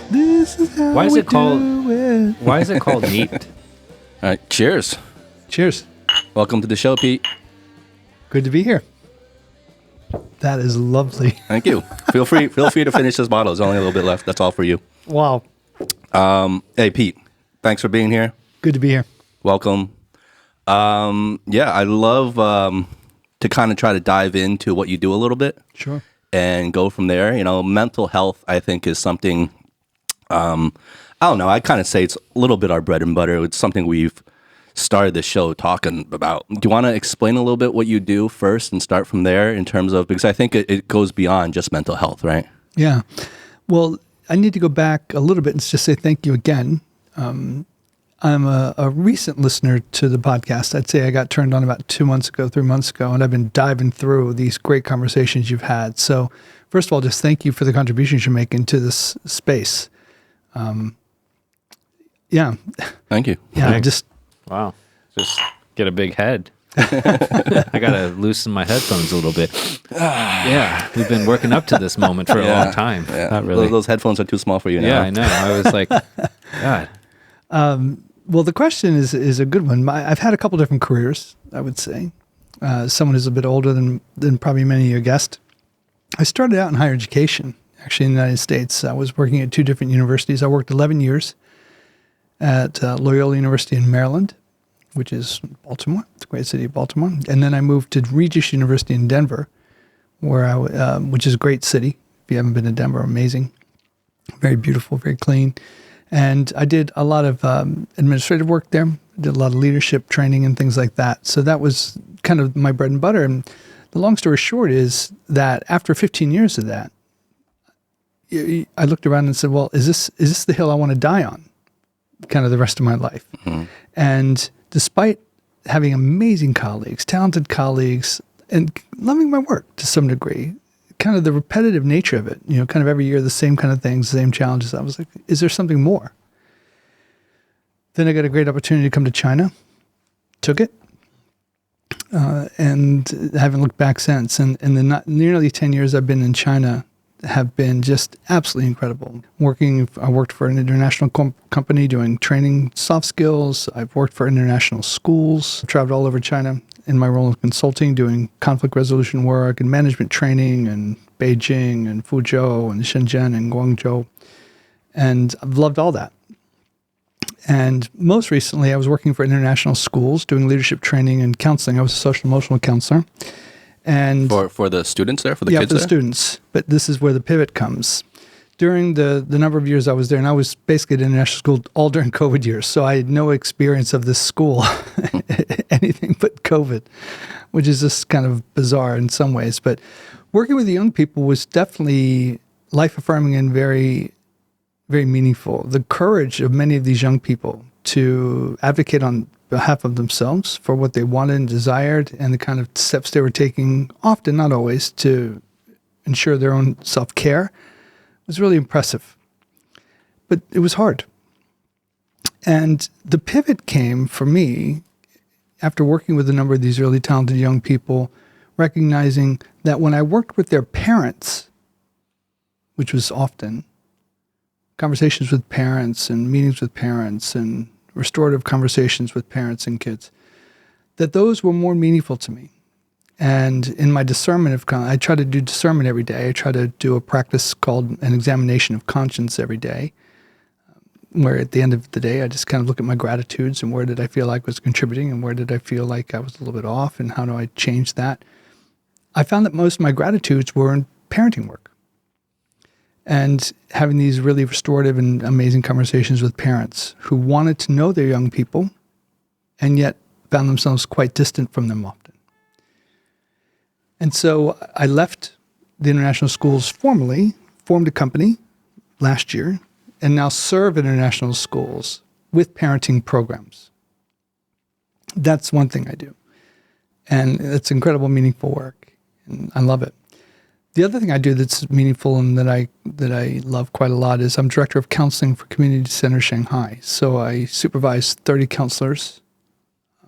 This is how Why is we it called? do it. Why is it called neat? All right, cheers. Cheers. Welcome to the show, Pete. Good to be here. That is lovely. Thank you. Feel free to finish this bottle. There's only a little bit left. That's all for you. Wow. Hey, Pete. Thanks for being here. Good to be here. Welcome. Yeah, I love to kind of try to dive into what you do a little bit. Sure. And go from there. You know, mental health, I think, is something, I don't know, I kind of say it's a little bit our bread and butter. It's something we've started the show talking about. Do you want to explain a little bit what you do first and start from there in terms of, because I think it goes beyond just mental health, right? Yeah. Well, I need to go back a little bit and just say thank you again. I'm a recent listener to the podcast. I'd say I got turned on about 3 months ago, and I've been diving through these great conversations you've had. So first of all, just thank you for the contributions you're making to this space. Yeah. Thank you. Yeah. Thanks. Wow. Just get a big head. I got to loosen my headphones a little bit. Yeah. We've been working up to this moment for a long time. Yeah. Not really. Those headphones are too small for you now. Yeah, I know. I was like, God. Well, the question is a good one. I've had a couple different careers, I would say. Someone who's a bit older than probably many of your guests. I started out in higher education, actually in the United States. I was working at 2 different universities. I worked 11 years at Loyola University in Maryland, which is Baltimore, the great city of Baltimore. And then I moved to Regis University in Denver, which is a great city. If you haven't been to Denver, amazing. Very beautiful, very clean. And I did a lot of administrative work there, did a lot of leadership training and things like that. So that was kind of my bread and butter. And the long story short is that after 15 years of that, I looked around and said, well, is this the hill I want to die on kind of the rest of my life? Mm-hmm. And despite having amazing colleagues, talented colleagues, and loving my work to some degree, kind of the repetitive nature of it, kind of every year, the same kind of things, the same challenges. I was like, is there something more? Then I got a great opportunity to come to China, took it, and haven't looked back since. And the nearly 10 years I've been in China have been just absolutely incredible. I worked for an international company doing training, soft skills. I've worked for international schools, traveled all over China in my role of consulting, doing conflict resolution work and management training in Beijing and Fuzhou and Shenzhen and Guangzhou. And I've loved all that. And most recently, I was working for international schools, doing leadership training and counseling. I was a social emotional counselor. And for the students there, for the kids for the students. But this is where the pivot comes. During the number of years I was there, and I was basically at international school all during COVID years, so I had no experience of this school, anything but COVID, which is just kind of bizarre in some ways. But working with the young people was definitely life-affirming and very, very meaningful. The courage of many of these young people to advocate on behalf of themselves for what they wanted and desired, and the kind of steps they were taking, often, not always, to ensure their own self-care was really impressive. But it was hard. And the pivot came for me after working with a number of these really talented young people, recognizing that when I worked with their parents, which was often conversations with parents and meetings with parents and restorative conversations with parents and kids, that those were more meaningful to me. And in my discernment I try to do discernment every day. I try to do a practice called an examination of conscience every day, where at the end of the day, I just kind of look at my gratitudes and where did I feel like was contributing and where did I feel like I was a little bit off and how do I change that? I found that most of my gratitudes were in parenting work and having these really restorative and amazing conversations with parents who wanted to know their young people and yet found themselves quite distant from them often. And so I left the international schools formally, formed a company last year, and now serve international schools with parenting programs. That's one thing I do. And it's incredible, meaningful work. And I love it. The other thing I do that's meaningful and that I love quite a lot is I'm director of counseling for Community Center Shanghai. So I supervise 30 counselors,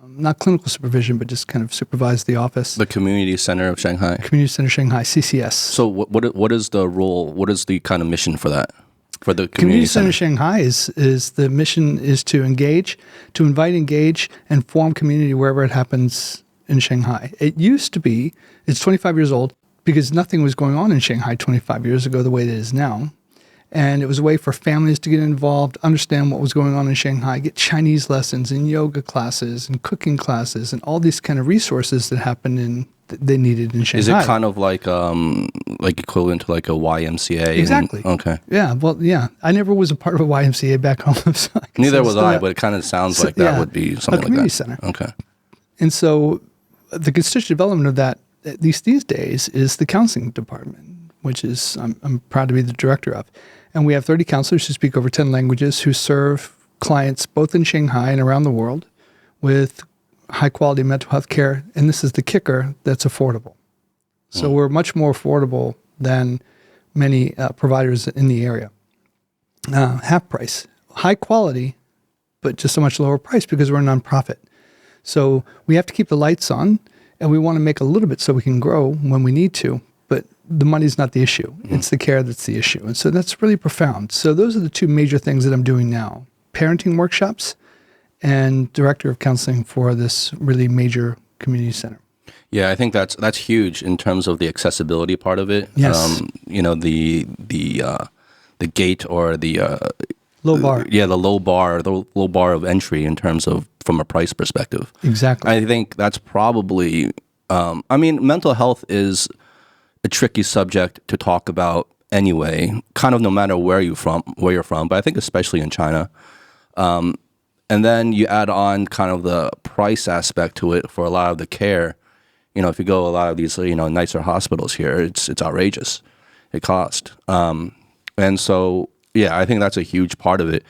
not clinical supervision, but just kind of supervise the office. The Community Center of Shanghai. Community Center Shanghai, CCS. So what is the role? What is the kind of mission for that? for the Community Center? Shanghai is the mission is to invite, engage, and form community wherever it happens in Shanghai. It used to be, it's 25 years old because nothing was going on in Shanghai 25 years ago the way it is now. And it was a way for families to get involved, understand what was going on in Shanghai, get Chinese lessons and yoga classes and cooking classes and all these kind of resources that happened they needed in Shanghai. Is it kind of like equivalent to like a YMCA? Exactly. Okay. Yeah. Well, yeah. I never was a part of a YMCA back home. So Neither was I, but it kind of sounds like that would be something like that. A community center. Okay. And so the constituent development of that, at least these days, is the counseling department, which is I'm proud to be the director of. And we have 30 counselors who speak over 10 languages who serve clients both in Shanghai and around the world with high-quality mental health care. And this is the kicker, that's affordable. So we're much more affordable than many providers in the area. Half price. High quality, but just a much lower price because we're a nonprofit. So we have to keep the lights on, and we want to make a little bit so we can grow when we need to. But the money's not the issue. It's the care that's the issue. And so that's really profound. So those are the two major things that I'm doing now. Parenting workshops and director of counseling for this really major community center. Yeah, I think that's huge in terms of the accessibility part of it. Yes. The gate or the Low bar. the low bar of entry in terms of from a price perspective. Exactly. I think that's probably mental health is a tricky subject to talk about anyway, kind of no matter where you're from, but I think especially in China. And then you add on kind of the price aspect to it for a lot of the care. If you go a lot of these, nicer hospitals here, it's outrageous. It costs. And so, yeah, I think that's a huge part of it.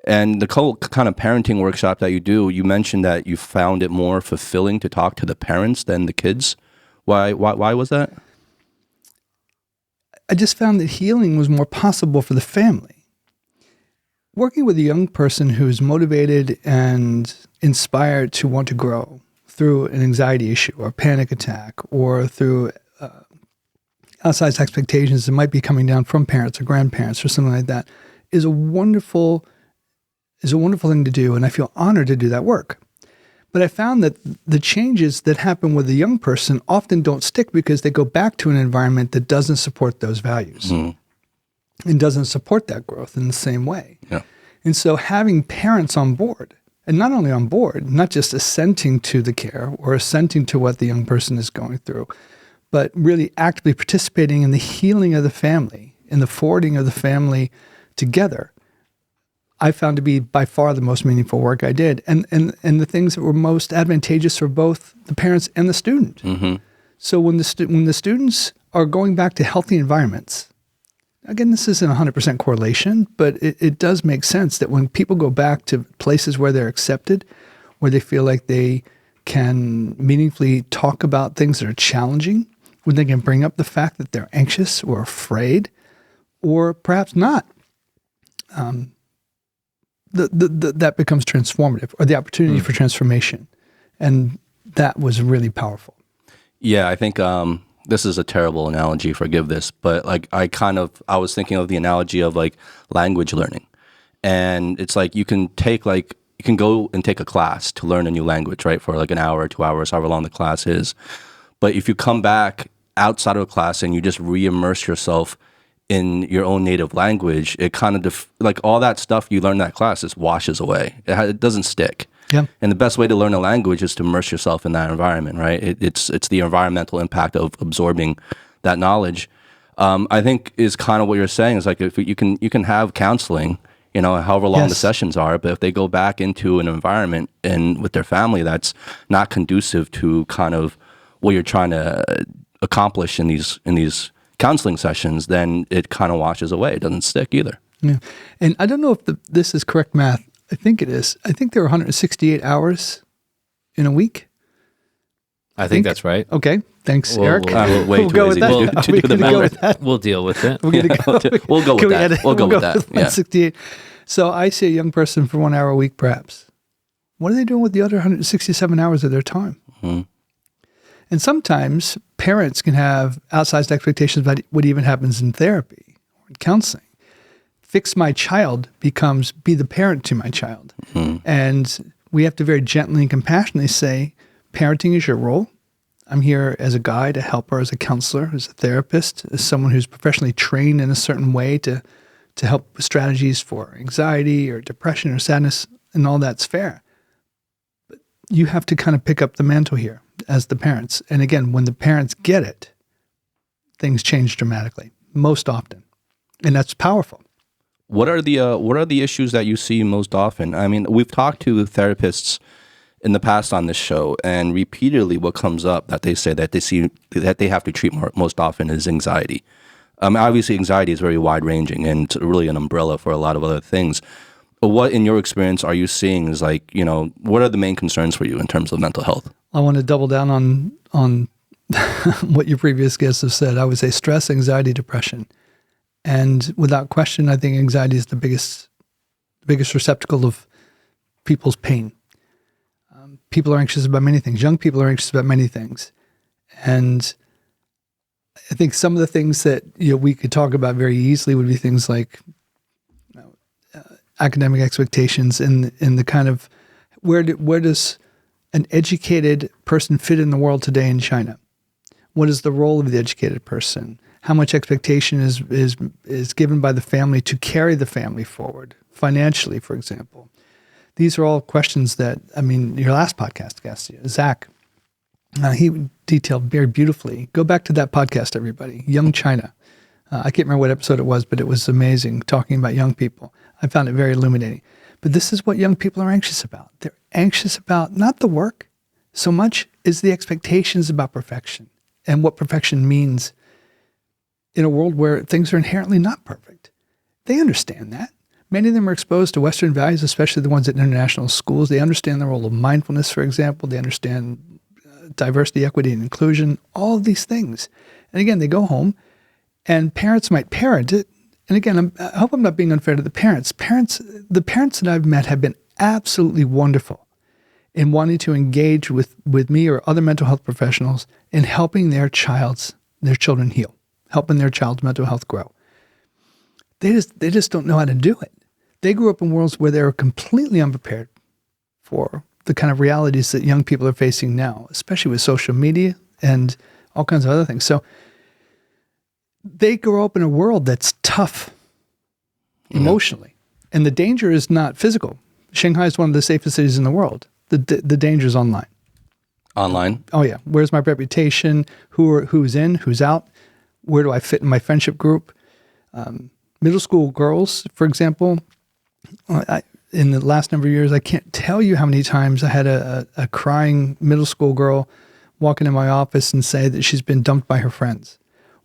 And the kind of parenting workshop that you do, you mentioned that you found it more fulfilling to talk to the parents than the kids. Why was that? I just found that healing was more possible for the family. Working with a young person who's motivated and inspired to want to grow through an anxiety issue or panic attack or through outsized expectations that might be coming down from parents or grandparents or something like that is a wonderful thing to do, and I feel honored to do that work. But I found that the changes that happen with a young person often don't stick because they go back to an environment that doesn't support those values and doesn't support that growth in the same way. Yeah. And so having parents on board, and not only on board, not just assenting to the care or assenting to what the young person is going through, but really actively participating in the healing of the family, in the forwarding of the family together, I found to be by far the most meaningful work I did, and the things that were most advantageous for both the parents and the student. Mm-hmm. So when the students are going back to healthy environments, again, this isn't 100% correlation, but it does make sense that when people go back to places where they're accepted, where they feel like they can meaningfully talk about things that are challenging, when they can bring up the fact that they're anxious or afraid, or perhaps not, that becomes transformative, or the opportunity for transformation. And that was really powerful. Yeah, I think this is a terrible analogy, forgive this, but like I was thinking of the analogy of like language learning. And it's like you can go and take a class to learn a new language, right? For like an hour or 2 hours, however long the class is. But if you come back outside of a class and you just re-immerse yourself in your own native language, it kind of like all that stuff you learn in that class just washes away. It doesn't stick. Yeah. And the best way to learn a language is to immerse yourself in that environment, right? It's the environmental impact of absorbing that knowledge. I think is kind of what you're saying is like if you can have counseling, however long the sessions are, but if they go back into an environment and with their family that's not conducive to kind of what you're trying to accomplish in these counseling sessions, then it kind of washes away. It doesn't stick either. Yeah. And I don't know if this is correct math. I think it is. I think there are 168 hours in a week. I think that's right. Okay. Thanks, Eric. We'll go with that. to do the math. We'll deal with it. We'll go with that. We'll go with that. 168. So I see a young person for 1 hour a week, perhaps. What are they doing with the other 167 hours of their time? Mm-hmm. And sometimes parents can have outsized expectations about what even happens in therapy or in counseling. fix my child becomes be the parent to my child. And we have to very gently and compassionately say, parenting is your role. I'm here as a guide, a helper, as a counselor, as a therapist, as someone who's professionally trained in a certain way to help with strategies for anxiety or depression or sadness, and all that's fair. But you have to kind of pick up the mantle here as the parents. And again, when the parents get it, things change dramatically, most often. And that's powerful. What are the issues that you see most often? I mean, we've talked to therapists in the past on this show, and repeatedly what comes up that they say that they have to treat most often is anxiety. Obviously, anxiety is very wide ranging and it's really an umbrella for a lot of other things. But what, in your experience, are you seeing is what are the main concerns for you in terms of mental health? I want to double down on what your previous guests have said. I would say stress, anxiety, depression. And without question, I think anxiety is the biggest receptacle of people's pain. People are anxious about many things. Young people are anxious about many things. And I think some of the things that we could talk about very easily would be things like academic expectations and the kind of where does an educated person fit in the world today in China? What is the role of the educated person? How much expectation is given by the family to carry the family forward financially, for example? These are all questions that, your last podcast guest, Zach, he detailed very beautifully. Go back to that podcast, everybody. Young China. I can't remember what episode it was, but it was amazing talking about young people. I found it very illuminating. But this is what young people are anxious about. They're anxious about not the work so much as the expectations about perfection and what perfection means in a world where things are inherently not perfect. They understand that. Many of them are exposed to Western values, especially the ones at international schools. They understand the role of mindfulness, for example. They understand diversity, equity, and inclusion, all of these things. And again, they go home, and parents might parent it. And again, I hope I'm not being unfair to the parents. The parents that I've met have been absolutely wonderful in wanting to engage with me or other mental health professionals in helping their children heal, helping their child's mental health grow. They just don't know how to do it. They grew up in worlds where they were completely unprepared for the kind of realities that young people are facing now, especially with social media and all kinds of other things. So they grow up in a world that's tough emotionally. And the danger is not physical. Shanghai is one of the safest cities in the world. The danger is online. Online? Oh, yeah. Where's my reputation? Who's in? Who's out? Where do I fit in my friendship group? Middle school girls, for example, in the last number of years, I can't tell you how many times I had a crying middle school girl walk into my office and say that she's been dumped by her friends,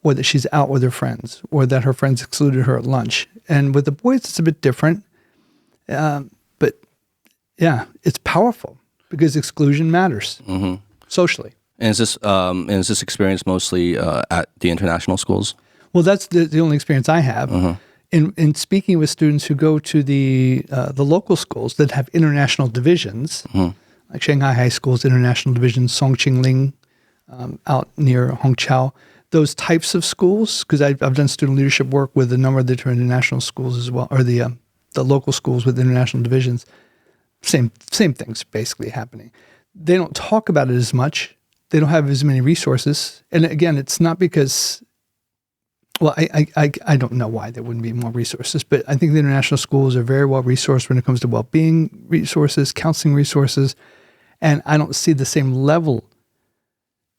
or that she's out with her friends, or that her friends excluded her at lunch. And with the boys, it's a bit different. But yeah, it's powerful because exclusion matters socially. And is this experience mostly at the international schools? Well, that's the only experience I have. In speaking with students who go to the local schools that have international divisions, like Shanghai High School's international division, Songqingling, out near Hongqiao, those types of schools, because I've done student leadership work with a number of the different international schools as well, or the local schools with international divisions. Same things basically happening. They don't talk about it as much. They don't have as many resources. And again, it's not because, well, I don't know why there wouldn't be more resources, but I think the international schools are very well resourced when it comes to well-being resources, counseling resources, and I don't see the same level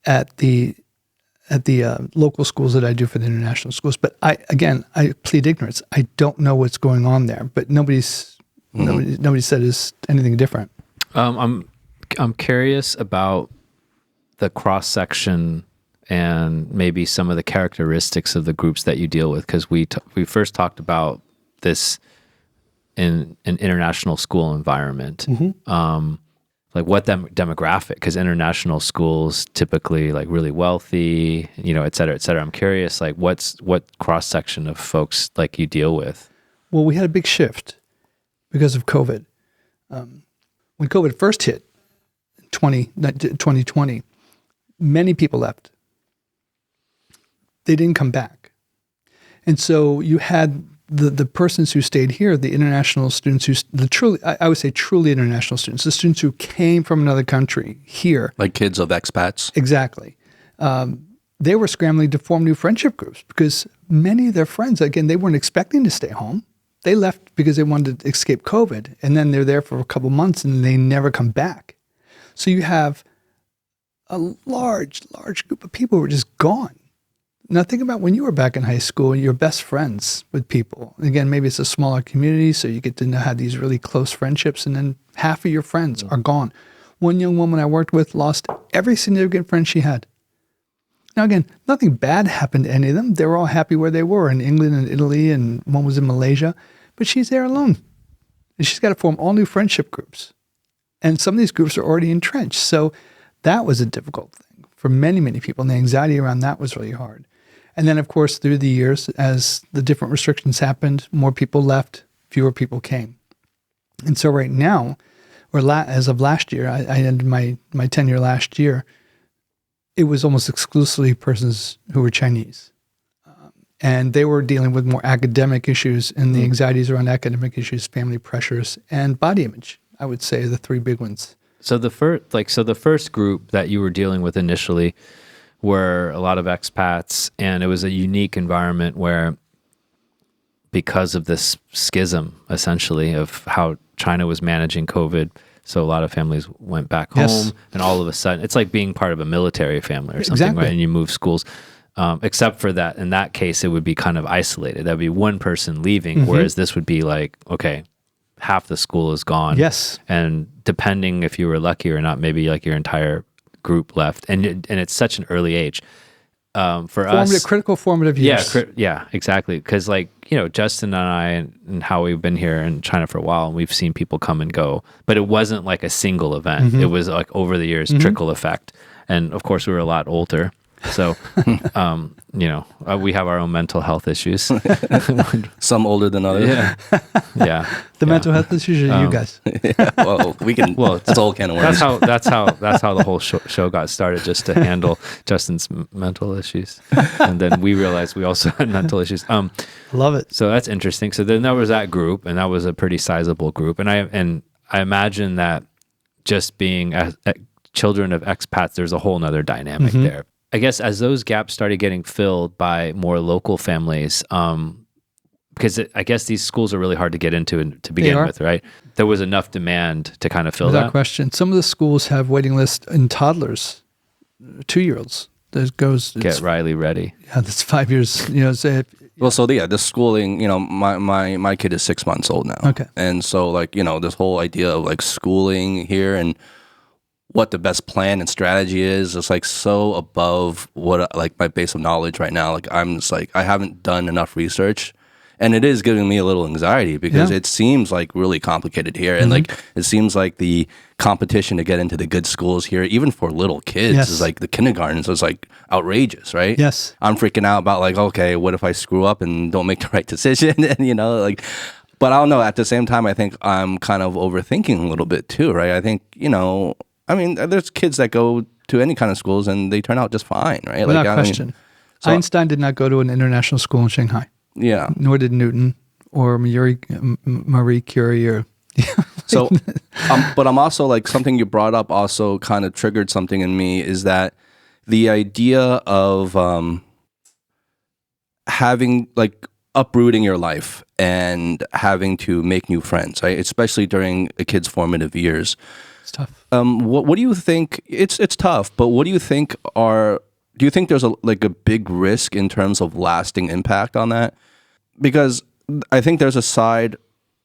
at the local schools that I do for the international schools. But I plead ignorance. I don't know what's going on there, but nobody said is anything different. I'm curious about the cross section and maybe some of the characteristics of the groups that you deal with, because we first talked about this in an international school environment. Like what demographic, because international schools typically like really wealthy, et cetera, et cetera. I'm curious, like what cross section of folks like you deal with? Well, we had a big shift because of COVID. When COVID first hit, 2020, many people left. They didn't come back. And so you had the persons who stayed here, the international students I would say truly international students, the students who came from another country here. Like kids of expats. Exactly. They were scrambling to form new friendship groups because many of their friends, again, they weren't expecting to stay home. They left because they wanted to escape COVID, and then they're there for a couple months and they never come back. So you have a large group of people who are just gone. Now think about when you were back in high school, you're best friends with people. Again, maybe it's a smaller community, so you get to have these really close friendships, and then half of your friends are gone. One young woman I worked with lost every significant friend she had. Now again, nothing bad happened to any of them. They were all happy where they were in England and Italy, and one was in Malaysia, but she's there alone. And she's got to form all new friendship groups. And some of these groups are already entrenched. So that was a difficult thing for many, many people. And the anxiety around that was really hard. And then, of course, through the years, as the different restrictions happened, more people left, fewer people came. And so right now, as of last year, I ended my tenure last year, it was almost exclusively persons who were Chinese. And they were dealing with more academic issues, and the anxieties around academic issues, family pressures, and body image, I would say, are the three big ones. So the first group that you were dealing with initially were a lot of expats, and it was a unique environment where, because of this schism, essentially, of how China was managing COVID, so a lot of families went back home, and all of a sudden, it's like being part of a military family or something, right? And you move schools. Except for that, in that case, it would be kind of isolated. That would be one person leaving, whereas this would be like, okay, half the school is gone. Yes. And depending if you were lucky or not, maybe like your entire group left. And it's such an early age. For us, critical formative years. Yeah, exactly. Because Justin and I and how we've been here in China for a while, and we've seen people come and go, but it wasn't like a single event. It was like over the years, trickle effect. And of course, we were a lot older. So, we have our own mental health issues. Some older than others. Yeah. The mental health issues are you guys. Well, we can. Well, it's all kind of worms. That's how the whole show got started, just to handle Justin's mental issues, and then we realized we also had mental issues. Love it. So that's interesting. So then there was that group, and that was a pretty sizable group, and I imagine that just being children of expats, there's a whole nother dynamic there. I guess as those gaps started getting filled by more local families, because I guess these schools are really hard to get into to begin with, right? There was enough demand to kind of fill Without that. question. Some of the schools have waiting lists in toddlers, 2-year-olds. That goes. Get Riley ready. Yeah, that's 5 years. Well, so the schooling, my kid is 6 months old now. Okay. And so this whole idea of like schooling here and what the best plan and strategy is like so above what like my base of knowledge right now. Like I'm just like, I haven't done enough research, and it is giving me a little anxiety because it seems like really complicated here. And like, it seems like the competition to get into the good schools here, even for little kids, is like the kindergartens is like outrageous, right? Yes. I'm freaking out about like, okay, what if I screw up and don't make the right decision? And but I don't know. At the same time, I think I'm kind of overthinking a little bit too, right? I think, there's kids that go to any kind of schools and they turn out just fine, right? Without question. Einstein did not go to an international school in Shanghai. Yeah. Nor did Newton or Marie Curie or... So, but I'm also like, something you brought up also kind of triggered something in me, is that the idea of having like uprooting your life and having to make new friends, right? Especially during a kid's formative years. It's tough. What do you think? It's tough, but what do you think do you think there's a big risk in terms of lasting impact on that? Because I think there's a side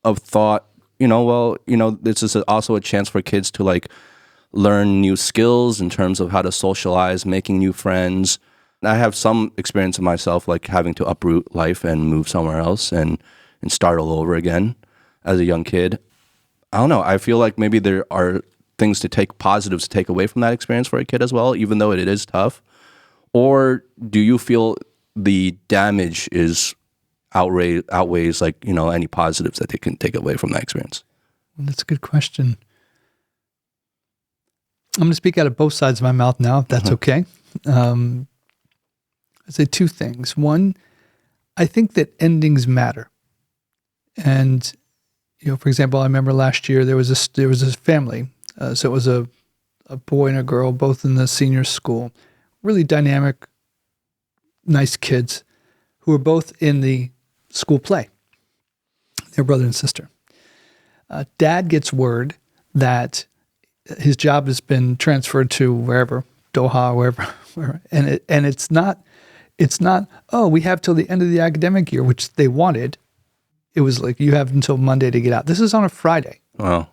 of thought, this is also a chance for kids to like learn new skills in terms of how to socialize, making new friends. I have some experience of myself, like having to uproot life and move somewhere else and start all over again as a young kid. I don't know. I feel like maybe there are positives to take away from that experience for a kid as well, even though it is tough. Or do you feel the damage outweighs like, any positives that they can take away from that experience? That's a good question. I'm going to speak out of both sides of my mouth now, if that's okay. I'd say two things. One, I think that endings matter. And for example, I remember last year there was a family. So it was a boy and a girl, both in the senior school, really dynamic, nice kids, who were both in the school play. Their brother and sister. Dad gets word that his job has been transferred to wherever, Doha, wherever, and it's not. Oh, we have till the end of the academic year, which they wanted. It was like you have until Monday to get out. This is on a Friday. Wow.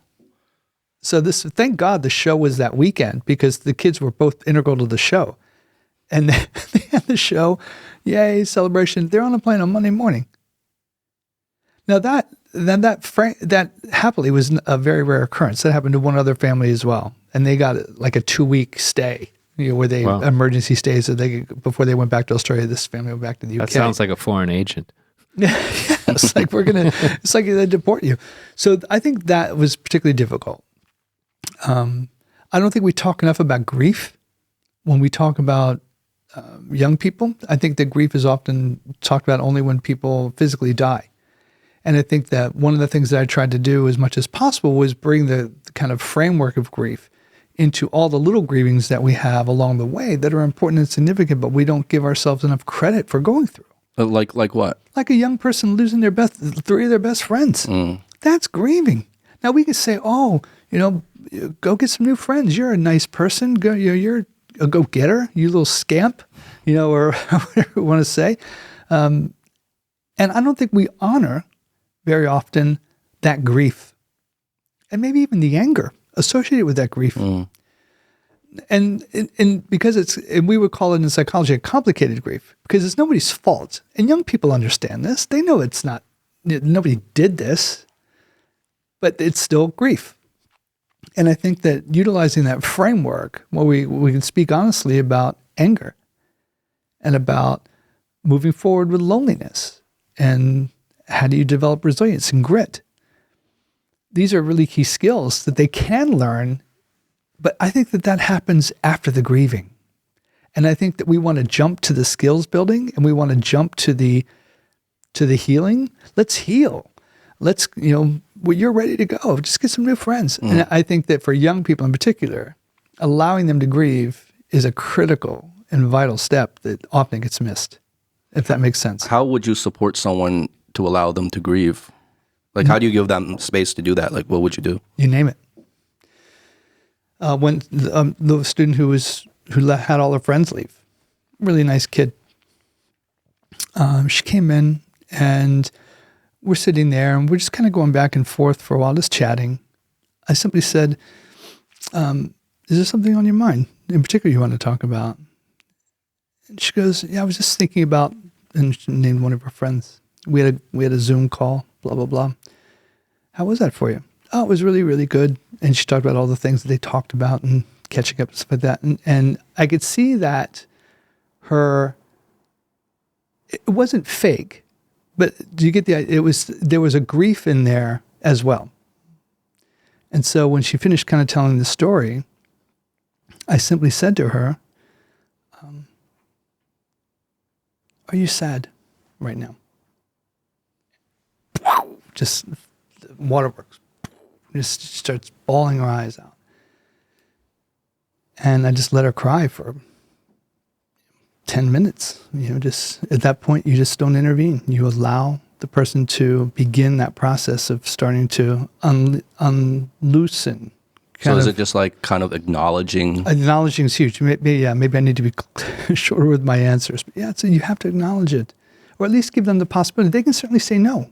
So thank God the show was that weekend because the kids were both integral to the show, and they had the show, yay celebration. They're on a plane on Monday morning. Now that happily was a very rare occurrence. That happened to one other family as well, and they got like a 2-week stay, where they emergency stays before they went back to Australia. This family went back to the UK. That sounds like a foreign agent. Yeah, it's like it's like they deport you. So I think that was particularly difficult. I don't think we talk enough about grief when we talk about young people. I think that grief is often talked about only when people physically die. And I think that one of the things that I tried to do as much as possible was bring the kind of framework of grief into all the little grievings that we have along the way that are important and significant, but we don't give ourselves enough credit for going through. Like what? Like a young person losing three of their best friends. That's grieving. Now we can say, go get some new friends. You're a nice person. You're a go-getter, you little scamp, or whatever you want to say. And I don't think we honor very often that grief and maybe even the anger associated with that grief. And because we would call it in psychology a complicated grief because it's nobody's fault. And young people understand this. They know it's not, nobody did this, but it's still grief. And I think that utilizing that framework, where we can speak honestly about anger and about moving forward with loneliness and how do you develop resilience and grit? These are really key skills that they can learn, but I think that happens after the grieving. And I think that we want to jump to the skills building and we want to jump to the healing. Let's heal. Let's, you're ready to go. Just get some new friends. And I think that for young people in particular, allowing them to grieve is a critical and vital step that often gets missed, if that makes sense. How would you support someone to allow them to grieve? Like, how do you give them space to do that? Like, what would you do? You name it. When the student who had all her friends leave, really nice kid, she came in and we're sitting there and we're just kind of going back and forth for a while, just chatting. I simply said, is there something on your mind in particular you want to talk about? And she goes, yeah, I was just thinking about, and she named one of her friends. We had a Zoom call, blah, blah, blah. How was that for you? Oh, it was really, really good. And she talked about all the things that they talked about and catching up and stuff like that. And I could see that it wasn't fake, but do you get the idea? There was a grief in there as well. And so when she finished kind of telling the story, I simply said to her, are you sad right now? Just waterworks. Just starts bawling her eyes out. And I just let her cry for 10 minutes. Just at that point, you just don't intervene. You allow the person to begin that process of starting to unloosen. So is it just like kind of acknowledging? Acknowledging is huge. Maybe I need to be shorter with my answers. But yeah, so you have to acknowledge it. Or at least give them the possibility. They can certainly say no.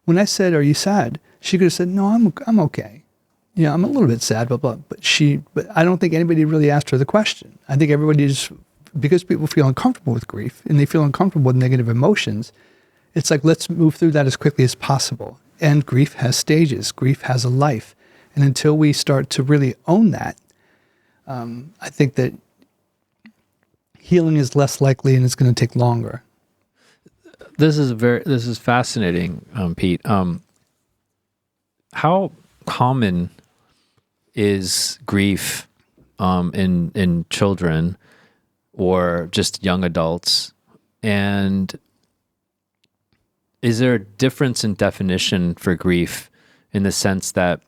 When I said, are you sad? She could have said, no, I'm okay. Yeah, I'm a little bit sad, blah, blah. But I don't think anybody really asked her the question. I think everybody just, because people feel uncomfortable with grief and they feel uncomfortable with negative emotions, it's like, let's move through that as quickly as possible. And grief has stages. Grief has a life. And until we start to really own that, I think that healing is less likely and it's going to take longer. This is fascinating, Pete. How common is grief in children or just young adults? And is there a difference in definition for grief in the sense that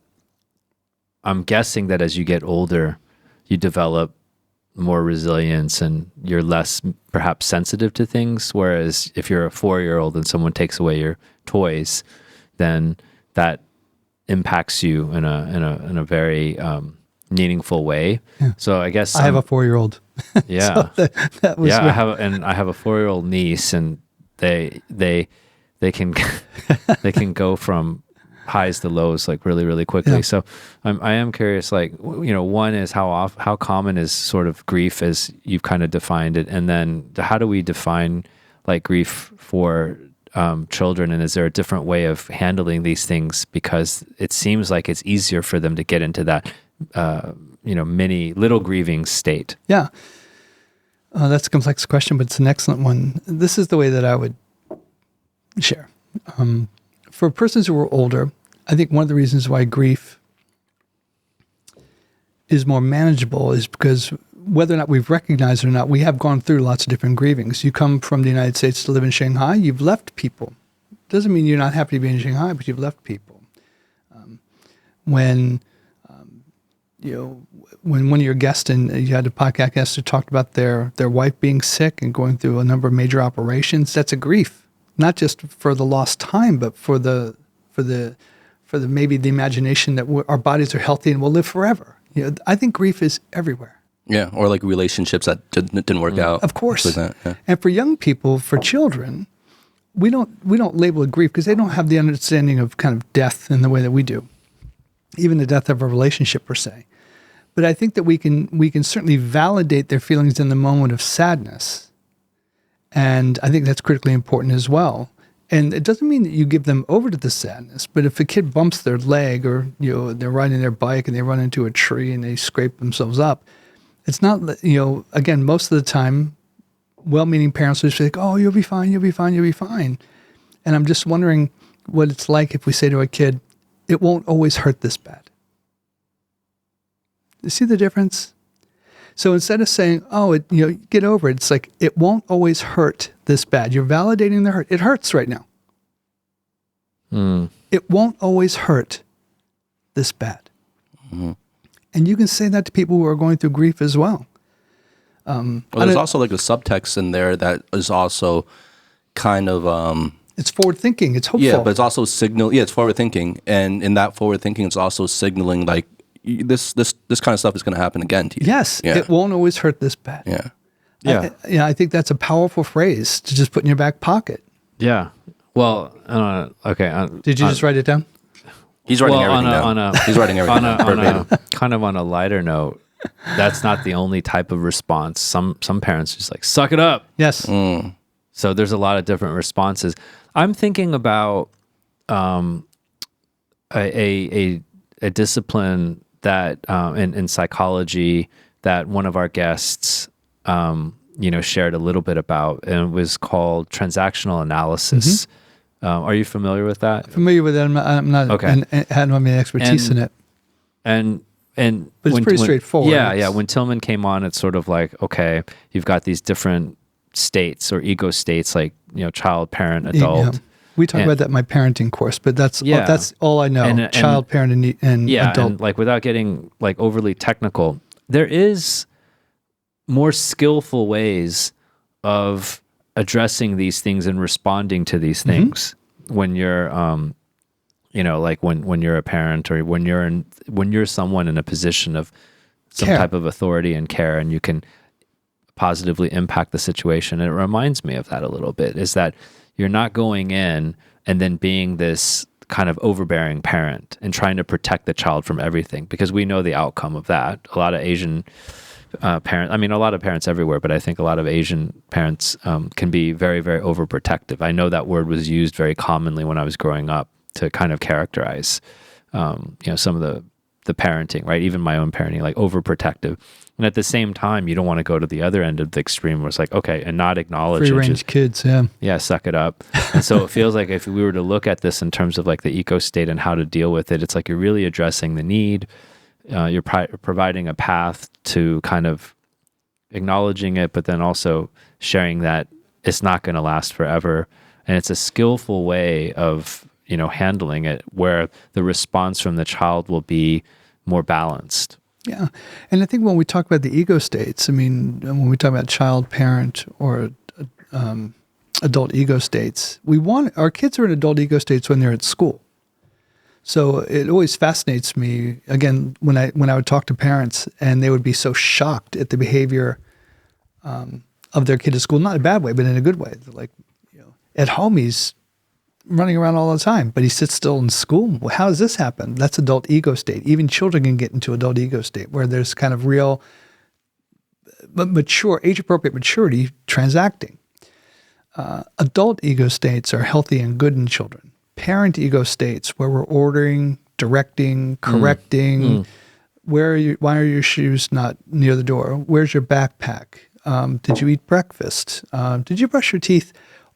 I'm guessing that as you get older, you develop more resilience and you're less perhaps sensitive to things. Whereas if you're a 4-year-old and someone takes away your toys, then that impacts you in a very meaningful way. Yeah. So I guess I have a 4-year-old. yeah, So that was yeah. I have a 4-year-old niece, and they can they can go from highs to lows like really, really quickly. Yeah. So I am curious, like, one is how common is sort of grief as you've kind of defined it, and then how do we define like grief for children, and is there a different way of handling these things, because it seems like it's easier for them to get into that mini little grieving state. Yeah. That's a complex question, but it's an excellent one. This is the way that I would share. For persons who are older, I think one of the reasons why grief is more manageable is because whether or not we've recognized it or not, we have gone through lots of different grievings. You come from the United States to live in Shanghai, you've left people. Doesn't mean you're not happy to be in Shanghai, but you've left people. When one of your guests, and you had a podcast guest who talked about their wife being sick and going through a number of major operations, that's a grief, not just for the lost time, but for the maybe the imagination that our bodies are healthy and we'll live forever. I think grief is everywhere. Yeah, or like relationships that didn't work out. Of course. Like that, yeah. And for young people, for children, we don't label it grief because they don't have the understanding of kind of death in the way that we do, even the death of a relationship per se. But I think that we can certainly validate their feelings in the moment of sadness. And I think that's critically important as well. And it doesn't mean that you give them over to the sadness, but if a kid bumps their leg, or they're riding their bike and they run into a tree and they scrape themselves up, it's not, again, most of the time, well-meaning parents will just say, "Oh, you'll be fine, you'll be fine, you'll be fine." And I'm just wondering what it's like if we say to a kid, "It won't always hurt this bad." You see the difference? So instead of saying, "Oh, get over it," it's like, "It won't always hurt this bad." You're validating the hurt. It hurts right now. It won't always hurt this bad. Mm-hmm. And you can say that to people who are going through grief as well. There's also like a subtext in there that is also kind of... it's forward thinking. It's hopeful. Yeah, but it's also it's forward thinking. And in that forward thinking, it's also signaling like this kind of stuff is going to happen again to you. Yes, yeah. It won't always hurt this bad. Yeah. Yeah. I think that's a powerful phrase to just put in your back pocket. Yeah. Well, okay. Did you just write it down? He's writing everything down. He's writing everything down. Kind of on a lighter note, that's not the only type of response. Some parents just like, suck it up. Yes. So there's a lot of different responses. I'm thinking about a discipline that in psychology that one of our guests shared a little bit about, and it was called transactional analysis. Are you familiar with that? Familiar with it. I'm not. Okay. And I don't have any expertise in it. But it's pretty straightforward. Yeah. When Tillman came on, it's sort of like, okay, you've got these different states or ego states, like child, parent, adult. Yeah. We talk about that in my parenting course, but that's all I know. Child, parent, and adult. And like without getting like overly technical, there is more skillful ways of addressing these things and responding to these things when you're like when you're a parent, or when you're someone in a position of some type of authority and care, and you can positively impact the situation. And it reminds me of that a little bit, is that you're not going in and then being this kind of overbearing parent and trying to protect the child from everything, because we know the outcome of that. A lot of Asian parents, a lot of parents everywhere, but I think a lot of Asian parents can be very, very overprotective. I know that word was used very commonly when I was growing up to kind of characterize, some of the parenting, right? Even my own parenting, like overprotective. And at the same time, you don't want to go to the other end of the extreme where it's like, okay, and not acknowledge free-range kids, yeah. Yeah, suck it up. And so it feels like if we were to look at this in terms of like the eco state and how to deal with it, it's like you're really addressing the need. You're providing a path to kind of acknowledging it, but then also sharing that it's not going to last forever. And it's a skillful way of, handling it where the response from the child will be more balanced. Yeah. And I think when we talk about the ego states, I mean, when we talk about child, parent, or adult ego states, our kids are in adult ego states when they're at school. So it always fascinates me, again, when I would talk to parents and they would be so shocked at the behavior of their kid at school, not in a bad way, but in a good way. They're like, at home he's running around all the time, but he sits still in school. Well, how does this happen? That's adult ego state. Even children can get into adult ego state where there's kind of real mature, age-appropriate maturity transacting. Adult ego states are healthy and good in children. Parent ego states where we're ordering, directing, correcting. Why are your shoes not near the door? Where's your backpack? Did you eat breakfast? Did you brush your teeth?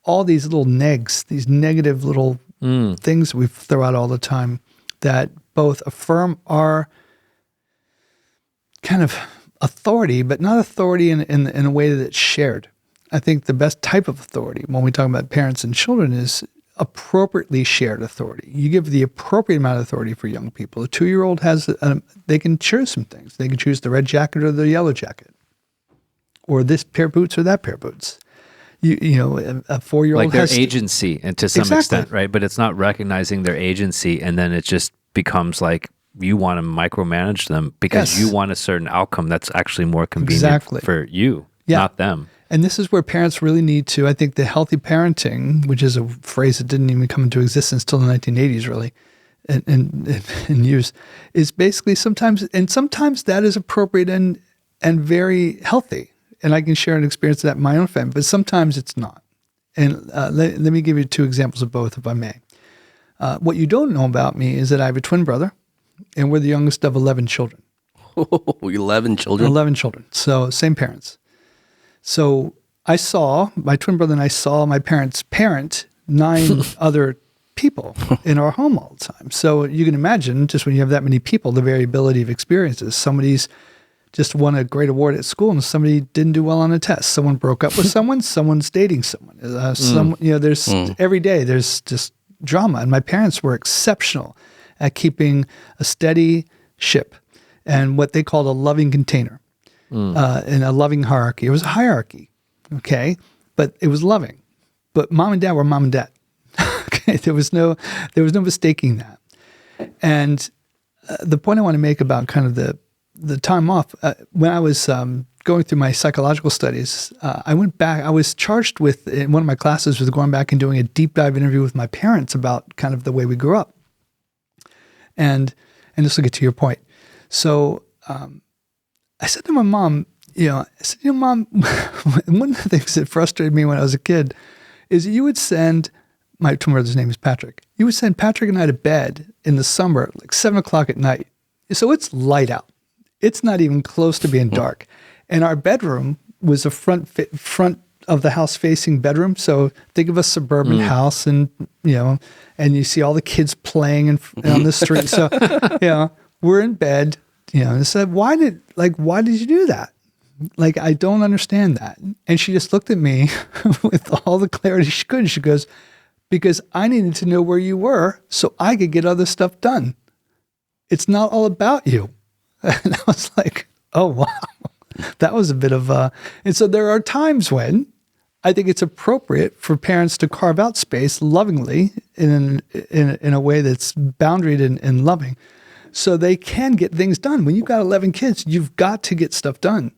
All these little negs, these negative little things we throw out all the time that both affirm our kind of authority, but not authority in a way that's shared. I think the best type of authority when we talk about parents and children is appropriately shared authority. You give the appropriate amount of authority for young people. A 2-year-old they can choose some things. They can choose the red jacket or the yellow jacket, or this pair of boots or that pair of boots. A 4-year-old like their has agency, and to some Exactly. extent, right? But it's not recognizing their agency, and then it just becomes like you want to micromanage them because Yes. you want a certain outcome that's actually more convenient Exactly. for you, Yeah. not them. And this is where parents really need to, I think the healthy parenting, which is a phrase that didn't even come into existence till the 1980s really, and use, is basically sometimes that is appropriate and very healthy. And I can share an experience of that in my own family, but sometimes it's not. And let me give you 2 examples of both, if I may. What you don't know about me is that I have a twin brother, and we're the youngest of 11 children. 11 children? 11 children, so same parents. So my twin brother and I saw my parents parent 9 other people in our home all the time. So you can imagine, just when you have that many people, the variability of experiences. Somebody's just won a great award at school and somebody didn't do well on a test. Someone broke up with someone's dating someone. There's every day there's just drama. And my parents were exceptional at keeping a steady ship and what they called a loving container. In a loving hierarchy. It was a hierarchy, okay? But it was loving. But mom and dad were mom and dad. Okay, there was no mistaking that. And the point I want to make about kind of the time off, when I was going through my psychological studies, I went back. I was charged with, in one of my classes, with going back and doing a deep dive interview with my parents about kind of the way we grew up. And this will get to your point. So I said to my mom, Mom, one of the things that frustrated me when I was a kid is you would send, my twin brother's name is Patrick, you would send Patrick and I to bed in the summer, like 7 o'clock at night. So it's light out. It's not even close to being dark. And our bedroom was a front of the house facing bedroom. So think of a suburban house and you see all the kids playing on the street. So, we're in bed. And said, why did you do that? Like, I don't understand that. And she just looked at me with all the clarity she could. And she goes, because I needed to know where you were so I could get other stuff done. It's not all about you. And I was like, oh, wow. That was a bit of and so there are times when I think it's appropriate for parents to carve out space lovingly in a way that's boundaried and loving, so they can get things done. When you've got 11 kids, you've got to get stuff done.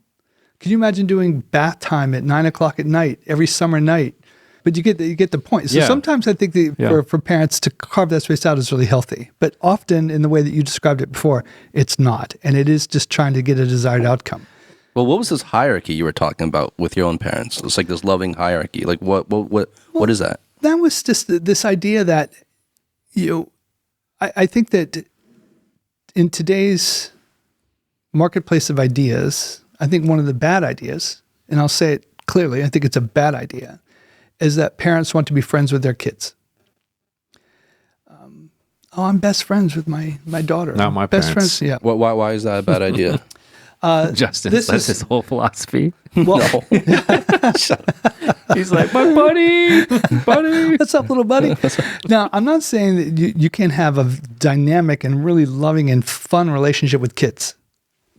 Can you imagine doing bath time at 9 o'clock at night, every summer night? But you get the point. So sometimes I think for parents to carve that space out is really healthy. But often in the way that you described it before, it's not. And it is just trying to get a desired outcome. Well, what was this hierarchy you were talking about with your own parents? It's like this loving hierarchy. Like what is that? That was just this idea that, I think that in today's marketplace of ideas, I think one of the bad ideas, and I'll say it clearly, I think it's a bad idea, is that parents want to be friends with their kids. I'm best friends with my daughter. Not my best parents. friends. Yeah. Why is that a bad idea? Justin, this that's is- his whole philosophy. Well, He's like, my buddy. what's up, little buddy? Now, I'm not saying that you can't have a dynamic and really loving and fun relationship with kids.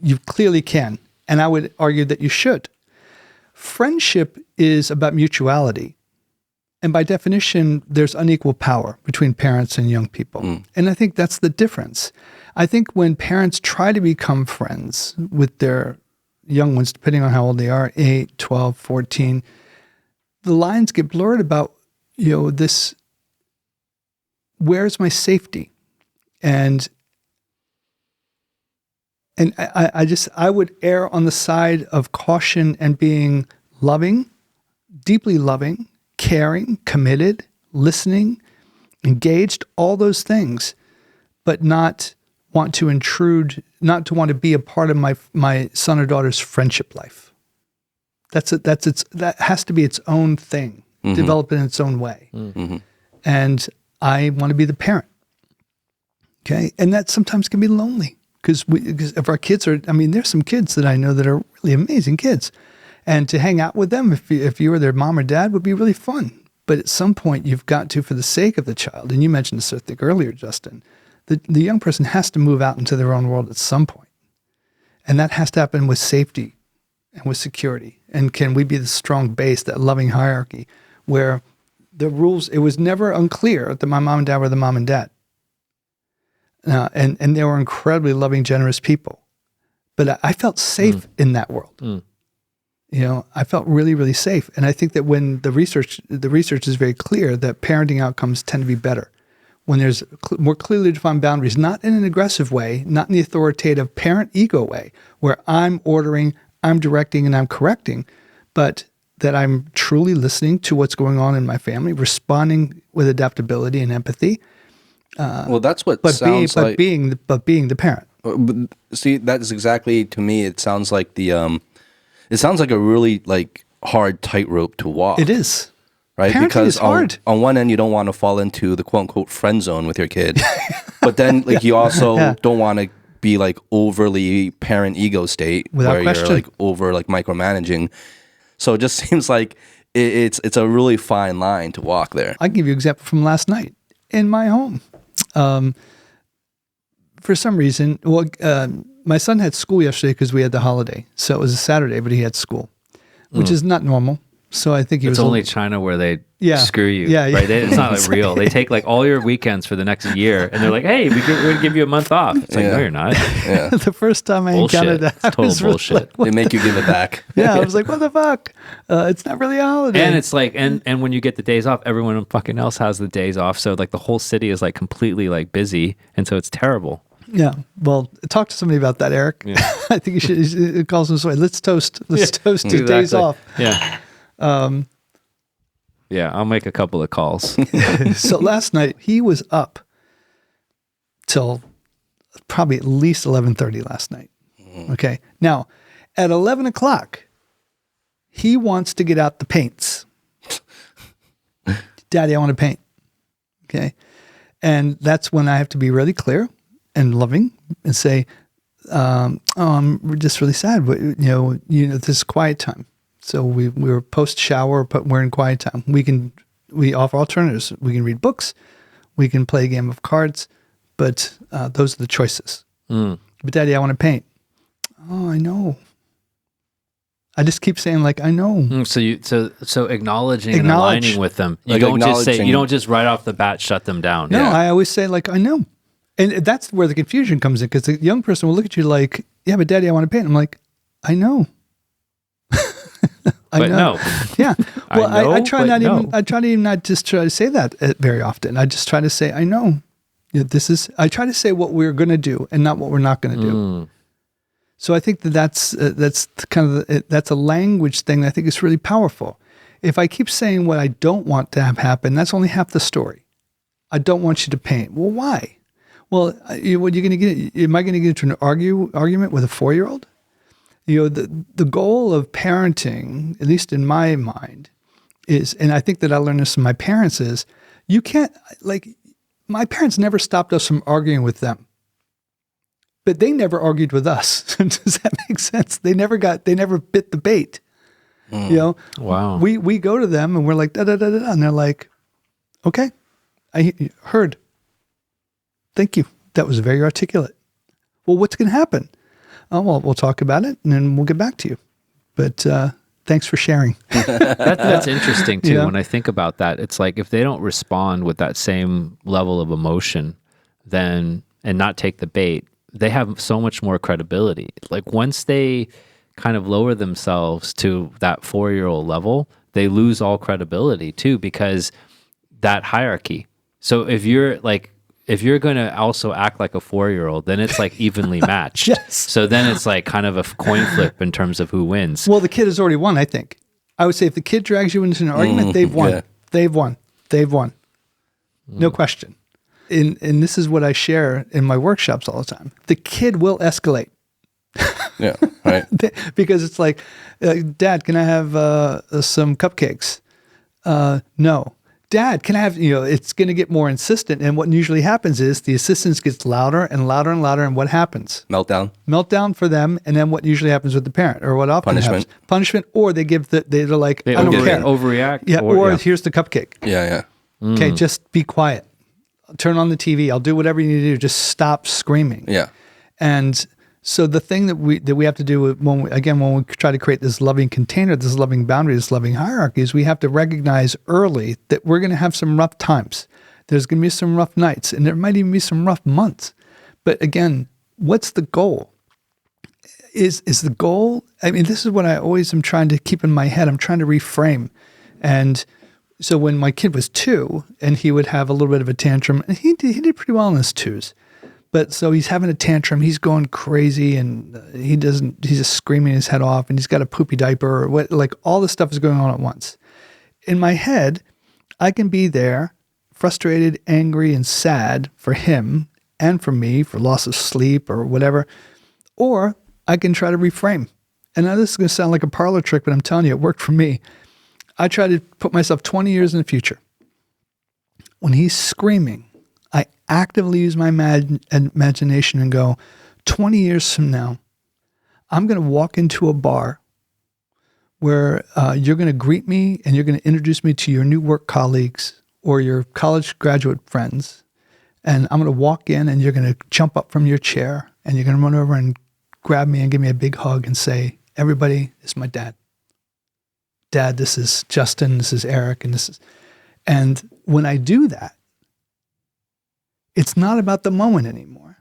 You clearly can. And I would argue that you should. Friendship is about mutuality. And by definition, there's unequal power between parents and young people. And I think that's the difference. I think when parents try to become friends with their young ones, depending on how old they are, 8, 12, 14, the lines get blurred about, this, where's my safety? And I would err on the side of caution and being loving, deeply loving, caring, committed, listening, engaged, all those things, but not want to intrude, not to want to be a part of my son or daughter's friendship life. That has to be its own thing, develop in its own way. And I want to be the parent. Okay. And that sometimes can be lonely because if our kids are, there's some kids that I know that are really amazing kids. And to hang out with them, if you were their mom or dad, would be really fun. But at some point, you've got to, for the sake of the child, and you mentioned this, I think, earlier, Justin, the young person has to move out into their own world at some point. And that has to happen with safety and with security. And can we be the strong base, that loving hierarchy, where the rules, it was never unclear that my mom and dad were the mom and dad. And they were incredibly loving, generous people. But I felt safe in that world. I felt really, really safe. And I think that when the research is very clear that parenting outcomes tend to be better when there's more clearly defined boundaries, not in an aggressive way, not in the authoritative parent ego way, where I'm ordering, I'm directing, and I'm correcting, but that I'm truly listening to what's going on in my family, responding with adaptability and empathy. Well, that's what being the parent. See, that's exactly, to me, it sounds like it sounds like a really hard tightrope to walk. It is. Right? Parenting because is hard. On one end, you don't want to fall into the quote unquote friend zone with your kid. But then you also don't want to be overly parent ego state Without where question. you're over micromanaging. So it just seems like it's a really fine line to walk there. I can give you an example from last night in my home. For some reason, my son had school yesterday because we had the holiday. So it was a Saturday, but he had school, which is not normal. So I think he It's was only China where they screw you. Yeah, yeah. Right? It's not real. They take all your weekends for the next year and they're like, hey, we're going to give you a month off. It's like, no, you're not. Yeah. The first time I encountered that, It's total bullshit. They make you give it back. I was like, what the fuck? It's not really a holiday. And it's and when you get the days off, everyone fucking else has the days off. So the whole city is completely busy. And so it's terrible. Yeah. Well, talk to somebody about that, Eric. Yeah. I think you should. It calls this way. Let's toast. Let's toast his days off. Yeah. Yeah, I'll make a couple of calls. So last night he was up till probably at least 11:30 last night. Okay. Now at 11 o'clock, he wants to get out the paints. Daddy, I want to paint. Okay. And that's when I have to be really clear and loving and say, I'm just really sad, but this is quiet time. So we were post shower, but we're in quiet time. We offer alternatives. We can read books, we can play a game of cards, but those are the choices. But Daddy, I want to paint. Oh, I know. I just keep saying I know. So acknowledging and aligning with them. You don't just say, you don't just right off the bat shut them down. No, I always say I know. And that's where the confusion comes in, because the young person will look at you like, yeah, but Daddy, I want to paint. I'm like, I know. But no. Yeah. Well, I try not to say that very often. I just try to say, I know. I try to say what we're going to do and not what we're not going to do. So I think that's a language thing that I think is really powerful. If I keep saying what I don't want to have happen, that's only half the story. I don't want you to paint. Well, why? Well, what you're going to get? Am I going to get into an argument with a 4-year-old? The goal of parenting, at least in my mind, is, and I think that I learned this from my parents, is you can't, my parents never stopped us from arguing with them. but they never argued with us. Does that make sense? They never bit the bait. You know, Wow. we go to them and we're like, da, da, da, da, da, and they're like, okay, I heard. Thank you. That was very articulate. Well, what's going to happen? Oh, well, we'll talk about it and then we'll get back to you. But thanks for sharing. That's interesting too. Yeah. When I think about that, it's like if they don't respond with that same level of emotion, then and not take the bait, they have so much more credibility. Like once they kind of lower themselves to that 4-year-old level, they lose all credibility too, because that hierarchy. So if you're going to also act like a 4-year-old, then it's like evenly matched. Yes. So then it's like kind of a coin flip in terms of who wins. Well, the kid has already won, I think. I would say if the kid drags you into an argument, they've won. Yeah. They've won. They've won. No question. And this is what I share in my workshops all the time. The kid will escalate. Yeah, right. Because it's like, Dad, can I have some cupcakes? No. Dad, can I have, it's going to get more insistent. And what usually happens is the insistence gets louder and louder and louder. And what happens? Meltdown for them. And then what usually happens with the parent, or what often happens? Punishment. Or they give they're like, I don't care. Overreact. Yeah. Or here's the cupcake. Yeah. Okay. Just be quiet. Turn on the TV. I'll do whatever you need to do. Just stop screaming. Yeah. And so the thing that we have to do when we try to create this loving container, this loving boundary, this loving hierarchy, is we have to recognize early that we're going to have some rough times. There's going to be some rough nights, and there might even be some rough months. But again, what's the goal? Is the goal? I mean, this is what I always am trying to keep in my head. I'm trying to reframe. And so when my kid was 2, and he would have a little bit of a tantrum, and he did pretty well in his 2s. But so he's having a tantrum, he's going crazy, and he's just screaming his head off, and he's got a poopy diaper, or what, like all this stuff is going on at once. In my head, I can be there, frustrated, angry, and sad for him and for me, for loss of sleep or whatever, or I can try to reframe. And now this is going to sound like a parlor trick, but I'm telling you, it worked for me. I try to put myself 20 years in the future. When he's screaming, I actively use my imagination and go, 20 years from now, I'm going to walk into a bar where you're going to greet me and you're going to introduce me to your new work colleagues or your college graduate friends. And I'm going to walk in and you're going to jump up from your chair and you're going to run over and grab me and give me a big hug and say, everybody, this is my dad. Dad, this is Justin, this is Eric, and when I do that, it's not about the moment anymore.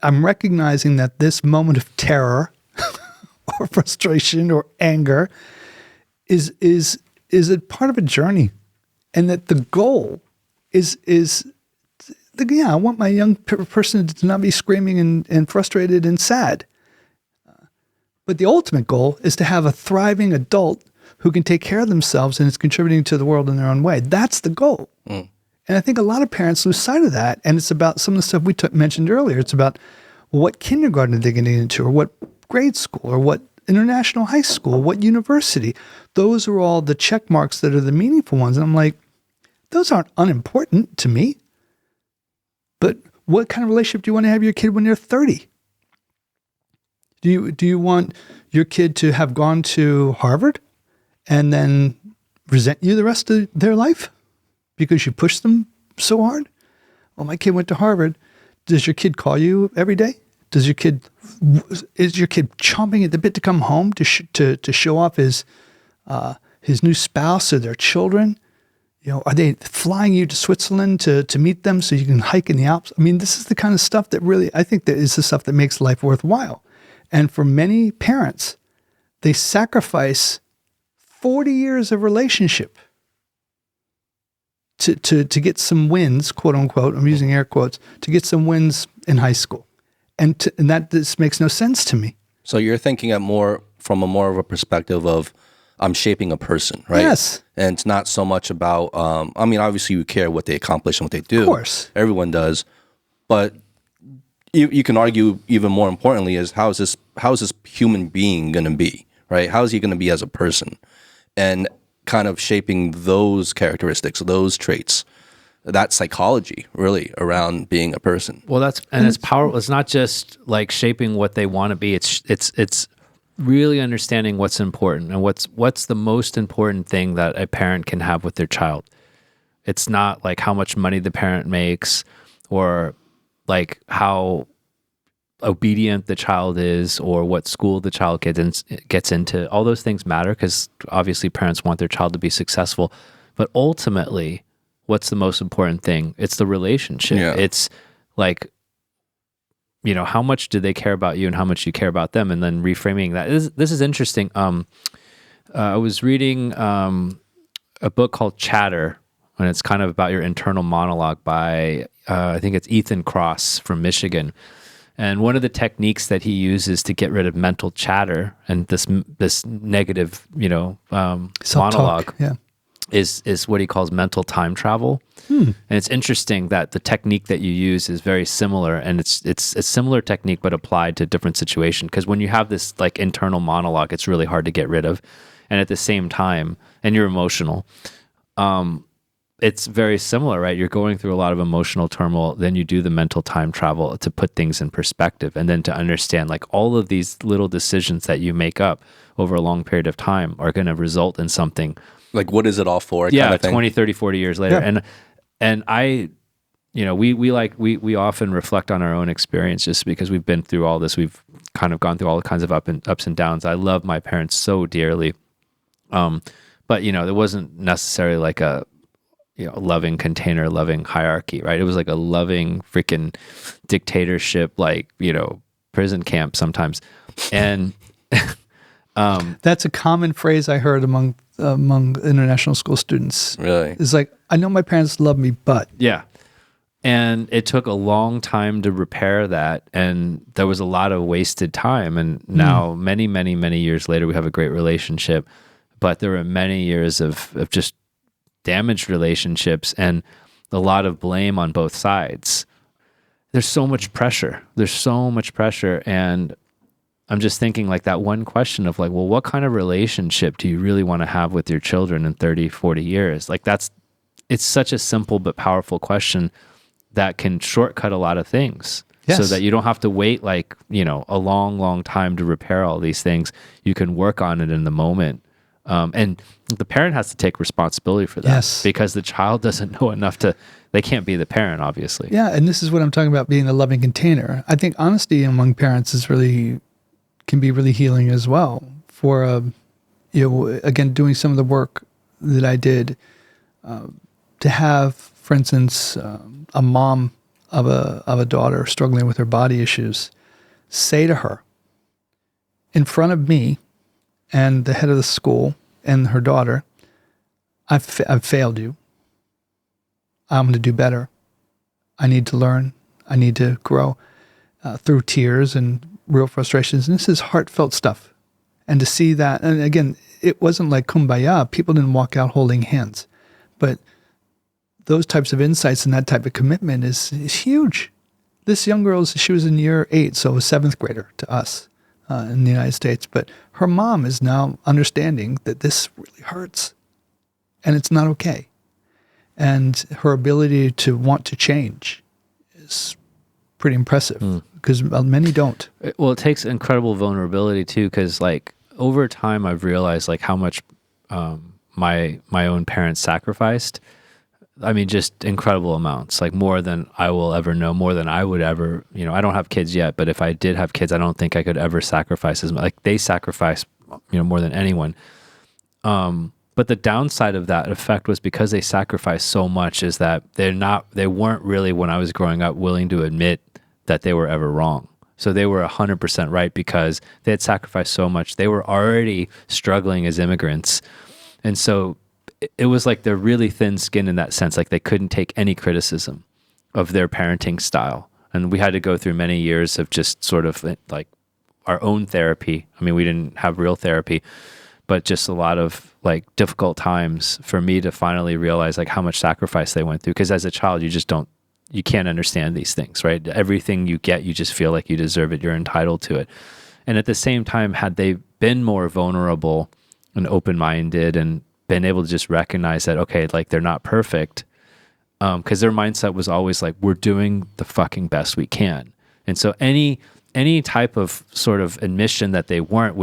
I'm recognizing that this moment of terror or frustration or anger is a part of a journey, and that the goal is I want my young person to not be screaming and frustrated and sad. But the ultimate goal is to have a thriving adult who can take care of themselves and is contributing to the world in their own way. That's the goal. And I think a lot of parents lose sight of that. And it's about some of the stuff we mentioned earlier. It's about what kindergarten are they getting into, or what grade school, or what international high school, what university. Those are all the check marks that are the meaningful ones. And I'm like, those aren't unimportant to me. But what kind of relationship do you want to have with your kid when they're 30? Do you want your kid to have gone to Harvard and then resent you the rest of their life because you pushed them so hard? Well, my kid went to Harvard. Does your kid call you every day? Is your kid chomping at the bit to come home to show off his new spouse or their children? Are they flying you to Switzerland to meet them so you can hike in the Alps? I mean, this is the kind of stuff that really, I think, that is the stuff that makes life worthwhile. And for many parents, they sacrifice 40 years of relationship to get some wins, quote unquote, I'm using air quotes, to get some wins in high school. And that just makes no sense to me. So you're thinking from a more of a perspective of, I'm shaping a person, right? Yes. And it's not so much about, obviously you care what they accomplish and what they do. Of course. Everyone does. But you can argue even more importantly is how is this human being going to be, right? How is he going to be as a person? And kind of shaping those characteristics, those traits. that psychology really around being a person. Well, it's powerful. It's not just like shaping what they want to be. It's really understanding what's important and what's the most important thing that a parent can have with their child. It's not like how much money the parent makes or like how obedient the child is or what school the child gets into. All those things matter because obviously parents want their child to be successful. But ultimately, what's the most important thing? It's the relationship. Yeah. It's like, how much do they care about you and how much you care about them? And then reframing that. This is interesting. I was reading a book called Chatter, and it's kind of about your internal monologue by, I think it's Ethan Kross from Michigan. And one of the techniques that he uses to get rid of mental chatter and this negative, monologue is what he calls mental time travel. And it's interesting that the technique that you use is very similar, and it's a similar technique but applied to different situations. Because when you have this like internal monologue, it's really hard to get rid of, and at the same time, and you're emotional. It's very similar, right? You're going through a lot of emotional turmoil. Then you do the mental time travel to put things in perspective and then to understand like all of these little decisions that you make up over a long period of time are going to result in something. Like, what is it all for? Yeah, kind of thing. 20, 30, 40 years later. Yeah. And I, we often reflect on our own experience just because we've been through all this. We've kind of gone through all kinds of ups and downs. I love my parents so dearly. But, there wasn't necessarily like a, loving container, loving hierarchy, right? It was like a loving freaking dictatorship, like, prison camp sometimes. And That's a common phrase I heard among international school students. Really? It's like, I know my parents love me, but. yeah. And it took a long time to repair that. And there was a lot of wasted time. And now many, many, many years later, we have a great relationship, but there were many years of just damaged relationships and a lot of blame on both sides. There's so much pressure. And I'm just thinking like that one question of like, well, what kind of relationship do you really want to have with your children in 30, 40 years? Like it's such a simple but powerful question that can shortcut a lot of things. Yes. So that you don't have to wait like, a long, long time to repair all these things. You can work on it in the moment. And the parent has to take responsibility for that. Yes. Because the child doesn't know enough they can't be the parent, obviously. Yeah, and this is what I'm talking about, being a loving container. I think honesty among parents can be really healing as well. For, again, doing some of the work that I did, to have, for instance, a mom of a daughter struggling with her body issues, say to her, in front of me and the head of the school and her daughter, I've failed you. I'm going to do better. I need to learn. I need to grow, through tears and real frustrations. And this is heartfelt stuff. And to see that, and again, it wasn't like kumbaya. People didn't walk out holding hands. But those types of insights and that type of commitment is huge. This young girl, she was in year 8, so a 7th grader to us in the United States. But her mom is now understanding that this really hurts and it's not okay. And her ability to want to change is pretty impressive because many don't. Well, it takes incredible vulnerability too, because like over time I've realized like how much my own parents sacrificed. I mean, just incredible amounts, like more than I will ever know, more than I would ever, I don't have kids yet, but if I did have kids, I don't think I could ever sacrifice as much. Like they sacrifice, more than anyone. But the downside of that effect was because they sacrificed so much is that they weren't really, when I was growing up, willing to admit that they were ever wrong. So they were 100% right because they had sacrificed so much. They were already struggling as immigrants. And so it was like they're really thin skinned in that sense. Like they couldn't take any criticism of their parenting style. And we had to go through many years of just sort of like our own therapy. I mean, we didn't have real therapy, but just a lot of like difficult times for me to finally realize like how much sacrifice they went through. Because as a child, you can't understand these things, right? Everything you get, you just feel like you deserve it. You're entitled to it. And at the same time, had they been more vulnerable and open-minded and been able to just recognize that, okay, like they're not perfect, because their mindset was always like, we're doing the fucking best we can. And so any type of sort of admission that they weren't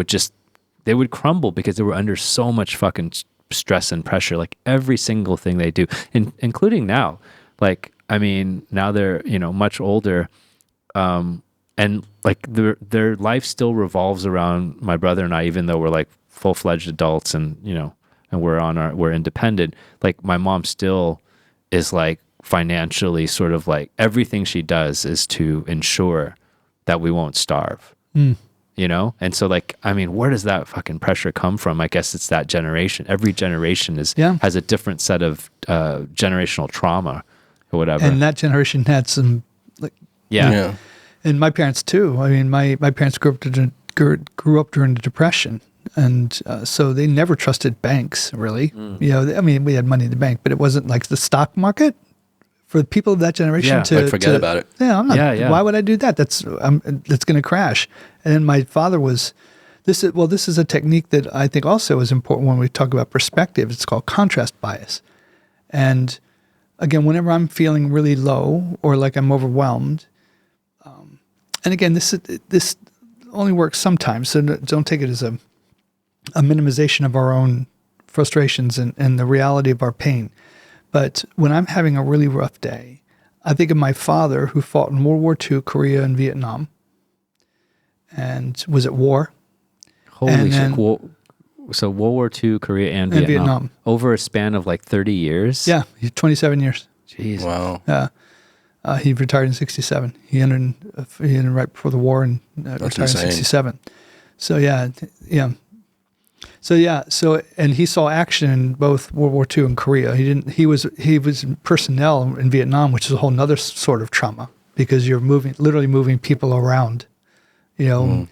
they would crumble because they were under so much fucking stress and pressure, like every single thing they do, including now. Like, I mean, now they're, much older, and like their life still revolves around my brother and I, even though we're like full-fledged adults and, and we're independent. Like, my mom still is like financially sort of like everything she does is to ensure that we won't starve. And so, like, I mean, where does that fucking pressure come from? I guess it's that generation. Every generation has a different set of generational trauma or whatever. And that generation had some, like, and my parents too. I mean, my parents grew up during the Depression, and so they never trusted banks, really. I mean, we had money in the bank, but it wasn't like the stock market. For people of that generation to forget about it. Yeah, I'm not. Why would I do that? That's going to crash. And then my father was. This is a technique that I think also is important when we talk about perspective. It's called contrast bias. And again, whenever I'm feeling really low or like I'm overwhelmed, and again, this only works sometimes. So don't take it as a minimization of our own frustrations and the reality of our pain. But when I'm having a really rough day, I think of my father, who fought in World War II, Korea, and Vietnam, and was at war. Holy shit. So World War II, Korea, and Vietnam. Over a span of like 30 years? Yeah, 27 years. Jeez. Wow. Yeah. He retired in 1967. He entered right before the war and retired in 1967. So, yeah. So and he saw action in both World War II and Korea. He was personnel in Vietnam, which is a whole nother sort of trauma, because you're literally moving people around. A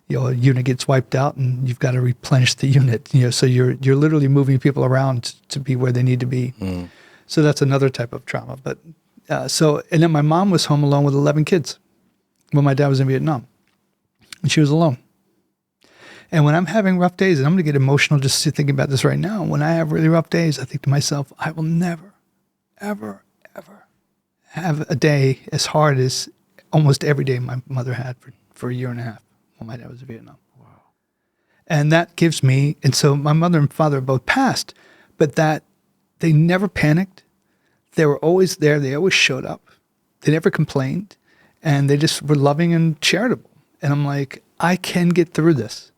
unit gets wiped out and you've got to replenish the unit. So you're literally moving people around to be where they need to be. So that's another type of trauma. But and then my mom was home alone with 11 kids when my dad was in Vietnam, and she was alone. And when I'm having rough days, and I'm going to get emotional just thinking about this right now, when I have really rough days, I think to myself, I will never, ever, ever have a day as hard as almost every day my mother had for a year and a half when my dad was in Vietnam. Wow. And that gives me, and so my mother and father both passed, but that they never panicked. They were always there. They always showed up. They never complained. And they just were loving and charitable. And I'm like, I can get through this.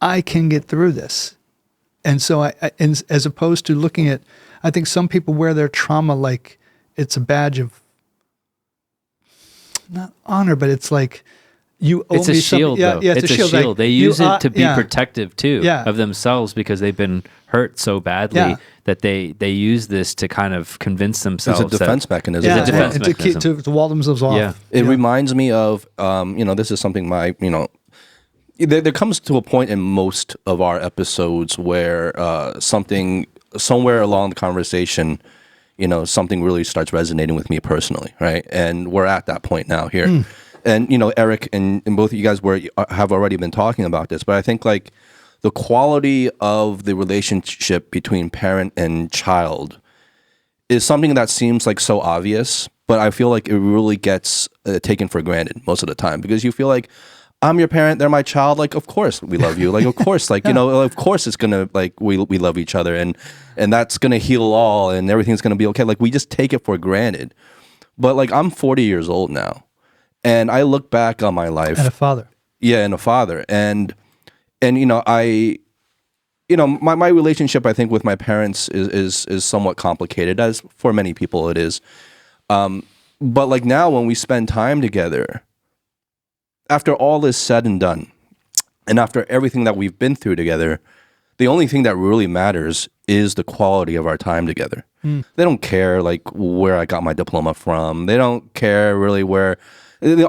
I can get through this. And so and as opposed to looking at, I think some people wear their trauma like it's a badge of, not honor, but it's like, you owe me something. It's a shield, though. Yeah, it's a shield. Like, they use it to be protective, too, Yeah. of themselves, because they've been hurt so badly that they use this to kind of convince themselves. It's a defense mechanism. It's a defense mechanism. To wall themselves off. Yeah. It reminds me of, this is something there comes to a point in most of our episodes where somewhere along the conversation, something really starts resonating with me personally, right? And we're at that point now here. And, Eric and both of you guys have already been talking about this, but I think like the quality of the relationship between parent and child is something that seems like so obvious, but I feel like it really gets taken for granted most of the time, because you feel like, I'm your parent, they're my child. Like, of course we love you. Like, of course, like, of course it's gonna, like, we love each other, and that's gonna heal all, and everything's gonna be okay. Like, we just take it for granted. But like, I'm 40 years old now, and I look back on my life. And a father. Yeah, and a father, and my relationship, I think, with my parents is somewhat complicated, as for many people it is. But like now, when we spend time together, after all is said and done, and after everything that we've been through together, the only thing that really matters is the quality of our time together. They don't care like where I got my diploma from. They don't care really where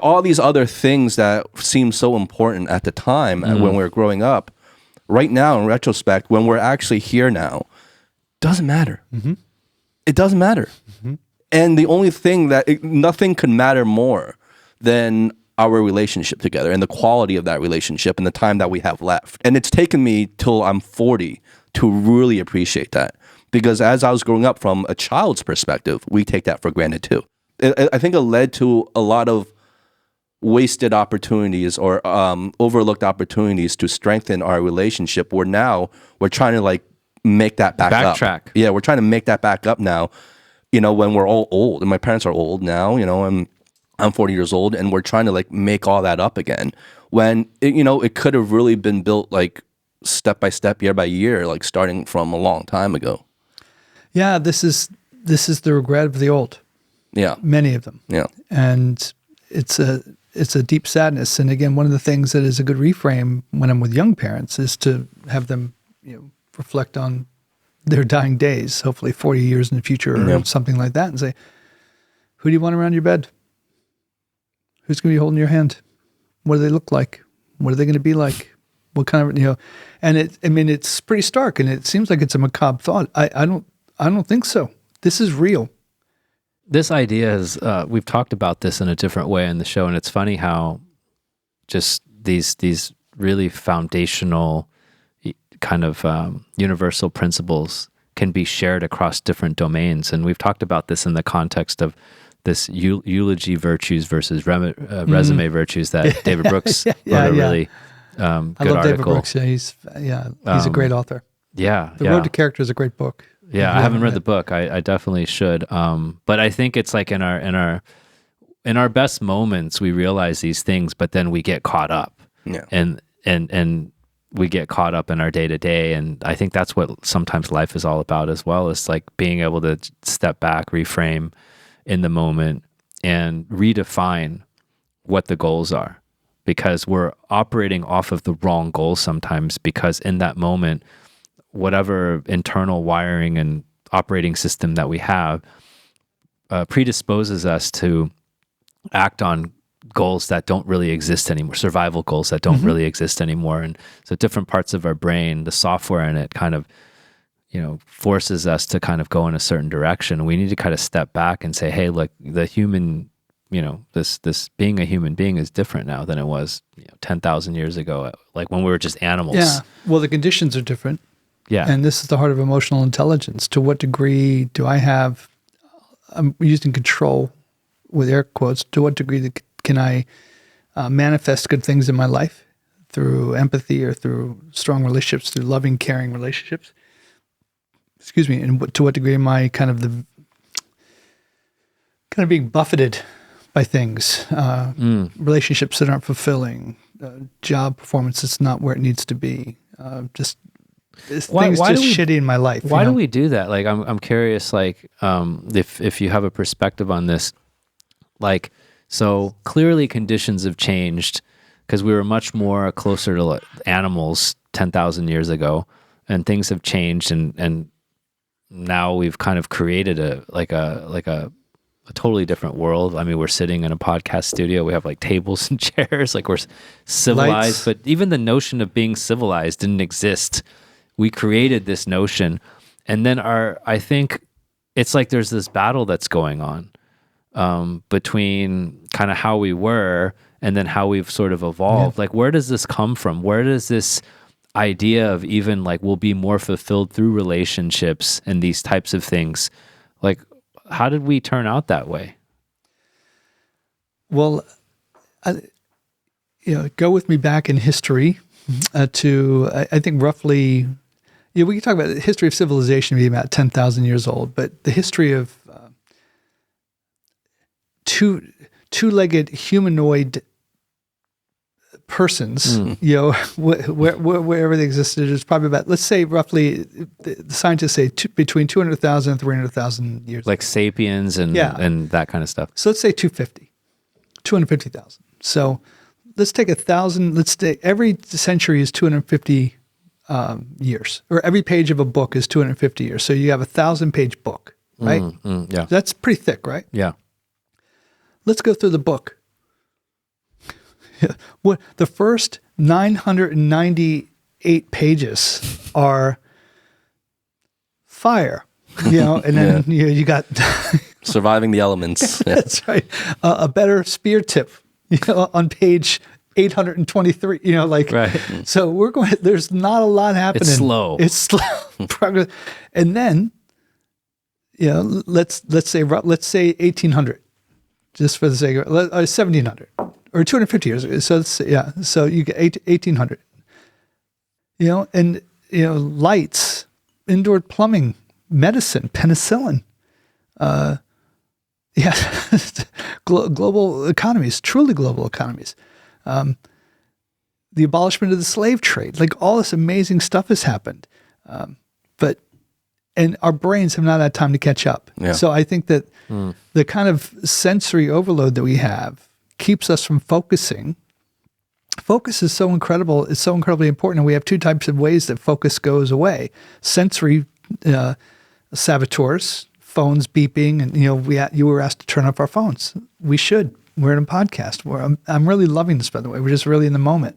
all these other things that seem so important at the time when we were growing up. Right now, in retrospect, when we're actually here now, doesn't matter. It doesn't matter. And the only thing nothing could matter more than our relationship together and the quality of that relationship and the time that we have left. And it's taken me till I'm 40 to really appreciate that, Because as I was growing up from a child's perspective, we take that for granted too. I think it led to a lot of wasted opportunities or overlooked opportunities to strengthen our relationship, where now we're trying to like make that Backtrack. up. Yeah, we're trying to make that back up now, when we're all old. And my parents are old now, I'm 40 years old, and we're trying to like make all that up again. When, it could have really been built like step by step, year by year, like starting from a long time ago. Yeah, this is the regret of the old. Yeah. Many of them. Yeah. And it's a deep sadness. And again, one of the things that is a good reframe when I'm with young parents is to have them, reflect on their dying days, hopefully 40 years in the future or something like that, and say, who do you want around your bed? Who's going to be holding your hand? What do they look like? What are they going to be like? What kind of, and it's pretty stark, and it seems like it's a macabre thought. I don't think so. This is real. This idea is, we've talked about this in a different way in the show, and it's funny how just these really foundational kind of universal principles can be shared across different domains. And we've talked about this in the context of this eulogy virtues versus resume virtues that David Brooks wrote a really good I love article. David Brooks. Yeah, he's a great author. Yeah. The Road to Character is a great book. Yeah, I haven't read the book. I definitely should. But I think it's like in our best moments, we realize these things, but then we get caught up. Yeah. And we get caught up in our day to day. And I think that's what sometimes life is all about as well. It's like being able to step back, reframe in the moment, and redefine what the goals are. Because we're operating off of the wrong goals sometimes, because in that moment, whatever internal wiring and operating system that we have predisposes us to act on goals that don't really exist anymore, survival goals that don't really exist anymore. And so different parts of our brain, the software in it kind of, forces us to kind of go in a certain direction. We need to kind of step back and say, hey, look, the human, this being a human being is different now than it was 10,000 years ago, like when we were just animals. Yeah. Well, the conditions are different. Yeah. And this is the heart of emotional intelligence. To what degree do I have, I'm using control with air quotes, to what degree can I manifest good things in my life through empathy or through strong relationships, through loving, caring relationships? Excuse me. And to what degree am I kind of being buffeted by things, relationships that aren't fulfilling, job performance that's not where it needs to be, things shitty in my life. Why do we do that? Like, I'm curious, like, if you have a perspective on this, like, so clearly conditions have changed because we were much more closer to animals 10,000 years ago, and things have changed, and now we've kind of created a totally different world. I mean, we're sitting in a podcast studio. We have like tables and chairs, like we're civilized, but even the notion of being civilized didn't exist. We created this notion. And then I think it's like there's this battle that's going on between kind of how we were and then how we've sort of evolved. Yeah. Like, where does this come from? Where does this idea of even like we'll be more fulfilled through relationships and these types of things, like, how did we turn out that way? Well, go with me back in history to, I think roughly, we can talk about the history of civilization being about 10,000 years old, but the history of two-legged humanoid persons, wherever they existed, is probably about, let's say roughly, the scientists say between 200,000 and 300,000 years. Like sapiens and that kind of stuff. So let's say 250,000. So let's take 1,000, let's take, every century is 250 years, or every page of a book is 250 years. So you have 1,000-page book, right? Yeah. That's pretty thick, right? Yeah. Let's go through the book. What the first 998 pages are fire, and then you got surviving the elements. That's right. A better spear tip, on page 823. Right. So we're going. There's not a lot happening. It's slow. It's slow progress, and then let's say 1800, just for the sake of 1700 or 250 years. So so you get 1800. And lights, indoor plumbing, medicine, penicillin. Global economies, truly global economies. The abolishment of the slave trade, like all this amazing stuff has happened. And our brains have not had time to catch up. Yeah. So I think that the kind of sensory overload that we have keeps us from focusing. Focus is so incredible. It's so incredibly important. And we have two types of ways that focus goes away. Sensory saboteurs, phones beeping, and you were asked to turn off our phones. We should. We're in a podcast. I'm really loving this, by the way. We're just really in the moment.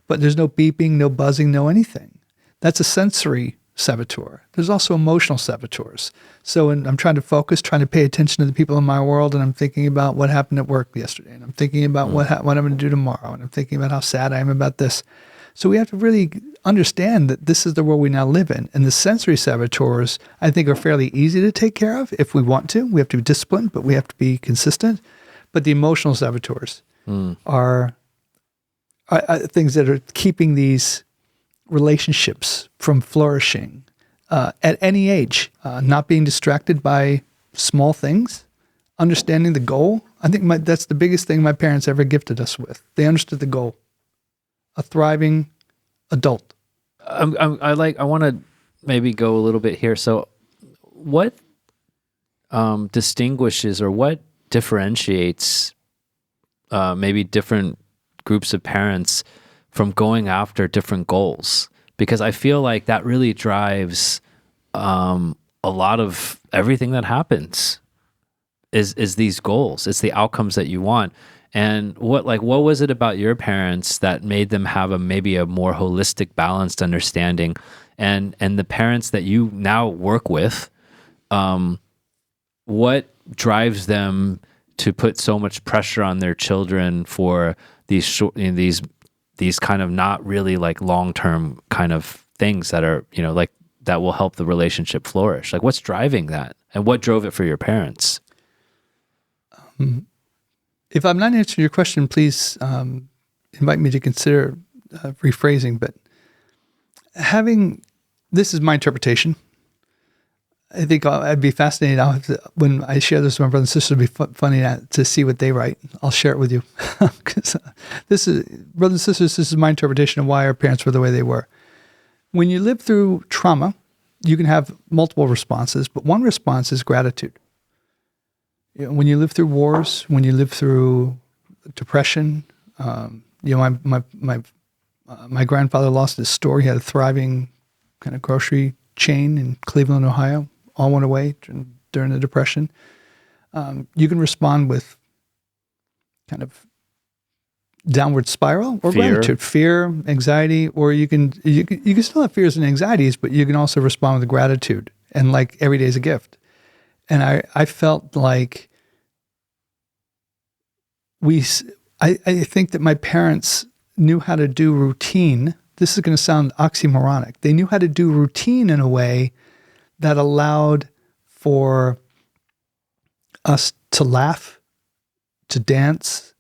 But there's no beeping, no buzzing, no anything. That's a sensory saboteur. There's also emotional saboteurs. So when I'm trying to focus, trying to pay attention to the people in my world, and I'm thinking about what happened at work yesterday, and I'm thinking about what I'm going to do tomorrow, and I'm thinking about how sad I am about this. So we have to really understand that this is the world we now live in. And the sensory saboteurs, I think, are fairly easy to take care of if we want to. We have to be disciplined, but we have to be consistent. But the emotional saboteurs are things that are keeping these relationships from flourishing at any age, not being distracted by small things, understanding the goal. I think that's the biggest thing my parents ever gifted us with. They understood the goal, a thriving adult. I want to maybe go a little bit here. So what distinguishes or what differentiates maybe different groups of parents from going after different goals? Because I feel like that really drives a lot of everything that happens is these goals. It's the outcomes that you want. And what was it about your parents that made them have maybe a more holistic, balanced understanding? And the parents that you now work with, what drives them to put so much pressure on their children for these kind of not really like long-term kind of things that are, that will help the relationship flourish? Like, what's driving that, and what drove it for your parents? If I'm not answering your question, please invite me to consider rephrasing. But this is my interpretation. I think I'd be fascinated when I share this with my brothers and sisters. It'd be funny to see what they write. I'll share it with you. Because brothers and sisters, this is my interpretation of why our parents were the way they were. When you live through trauma, you can have multiple responses, but one response is gratitude. When you live through wars, when you live through depression, my grandfather lost his store. He had a thriving kind of grocery chain in Cleveland, Ohio. All went away during the Depression. You can respond with kind of downward spiral or gratitude, fear, anxiety, or you can still have fears and anxieties, but you can also respond with gratitude and like every day is a gift. And I felt like I think that my parents knew how to do routine. This is going to sound oxymoronic. They knew how to do routine in a way that allowed for us to laugh, to dance,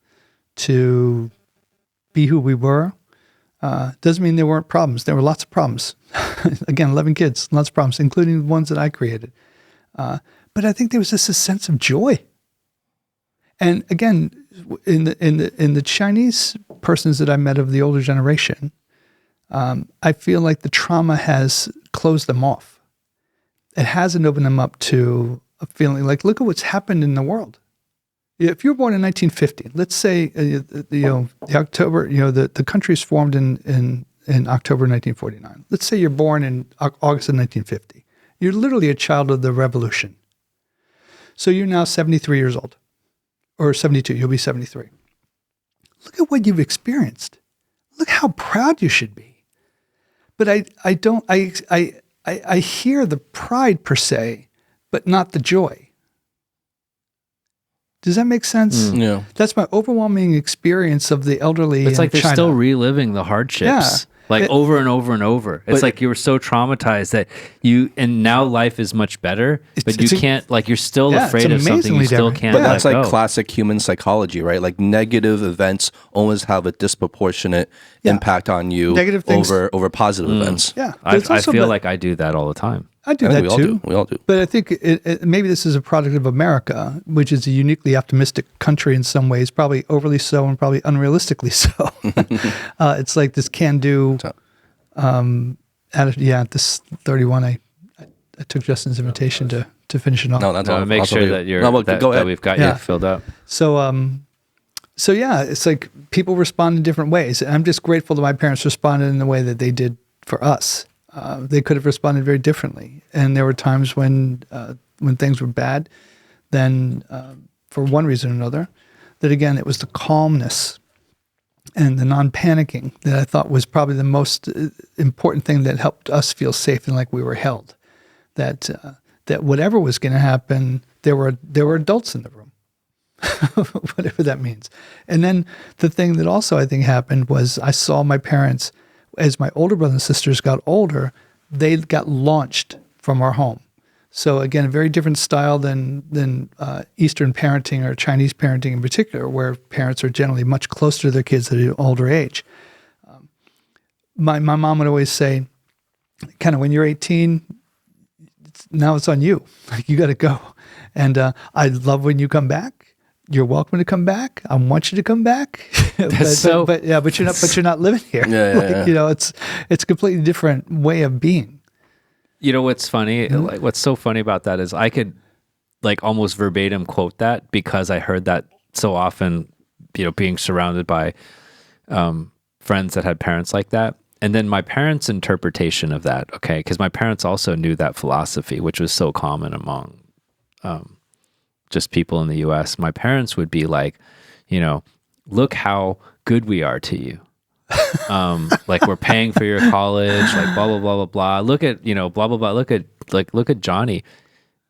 to be who we were. Doesn't mean there weren't problems. There were lots of problems. Again, 11 kids, lots of problems, including the ones that I created. But I think there was just a sense of joy. And again, in the Chinese persons that I met of the older generation, I feel like the trauma has closed them off. It hasn't opened them up to a feeling like, look at what's happened in the world. If you were born in 1950, let's say, the October, the country is formed in October 1949. Let's say you're born in August of 1950. You're literally a child of the revolution. So you're now 73 years old, or 72. You'll be 73. Look at what you've experienced. Look how proud you should be. But I hear the pride per se, but not the joy. Does that make sense? Yeah. That's my overwhelming experience of the elderly. It's like they're China. still reliving the hardships. Yeah. like over and over and over. It's like you were so traumatized that and now life is much better, but you can't, like, you're still afraid of something you still can't But that's let like go. classic human psychology, right? Like negative events always have a disproportionate impact on you Negative things- over positive events. Yeah. I, But it's I also- feel but like I do that all the time. I do I think that we all too. do. We all do. But I think maybe this is a product of America, which is a uniquely optimistic country in some ways, probably overly so and probably unrealistically so. It's like this can-do attitude. At this 31, I took Justin's invitation to finish it off. No, that's No, all. make also sure you. that you're No, but that, go that ahead. we've got Yeah. you filled up. So yeah, it's like people respond in different ways. And I'm just grateful that my parents responded in the way that they did for us. They could have responded very differently. And there were times when things were bad, then for one reason or another, that again, it was the calmness and the non-panicking that I thought was probably the most important thing that helped us feel safe and like we were held. That whatever was going to happen, there were adults in the room. Whatever that means. And then the thing that also I think happened was I saw my parents, as my older brothers and sisters got older, they got launched from our home. So again, a very different style than Eastern parenting or Chinese parenting in particular, where parents are generally much closer to their kids at an older age. My mom would always say, kind of when you're 18, now it's on you. Like, you got to go. And I love when you come back. You're welcome to come back. I want you to come back. but you're not living here. Yeah. You know, it's a completely different way of being. You know what's funny? Like, what's so funny about that is I could like almost verbatim quote that because I heard that so often, you know, being surrounded by friends that had parents like that. And then my parents' interpretation of that, okay, because my parents also knew that philosophy, which was so common among just people in the US. My parents would be like, you know, look how good we are to you. Like, we're paying for your college, like blah, blah, blah, blah, blah. Look at, you know, blah, blah, blah. Look at Johnny,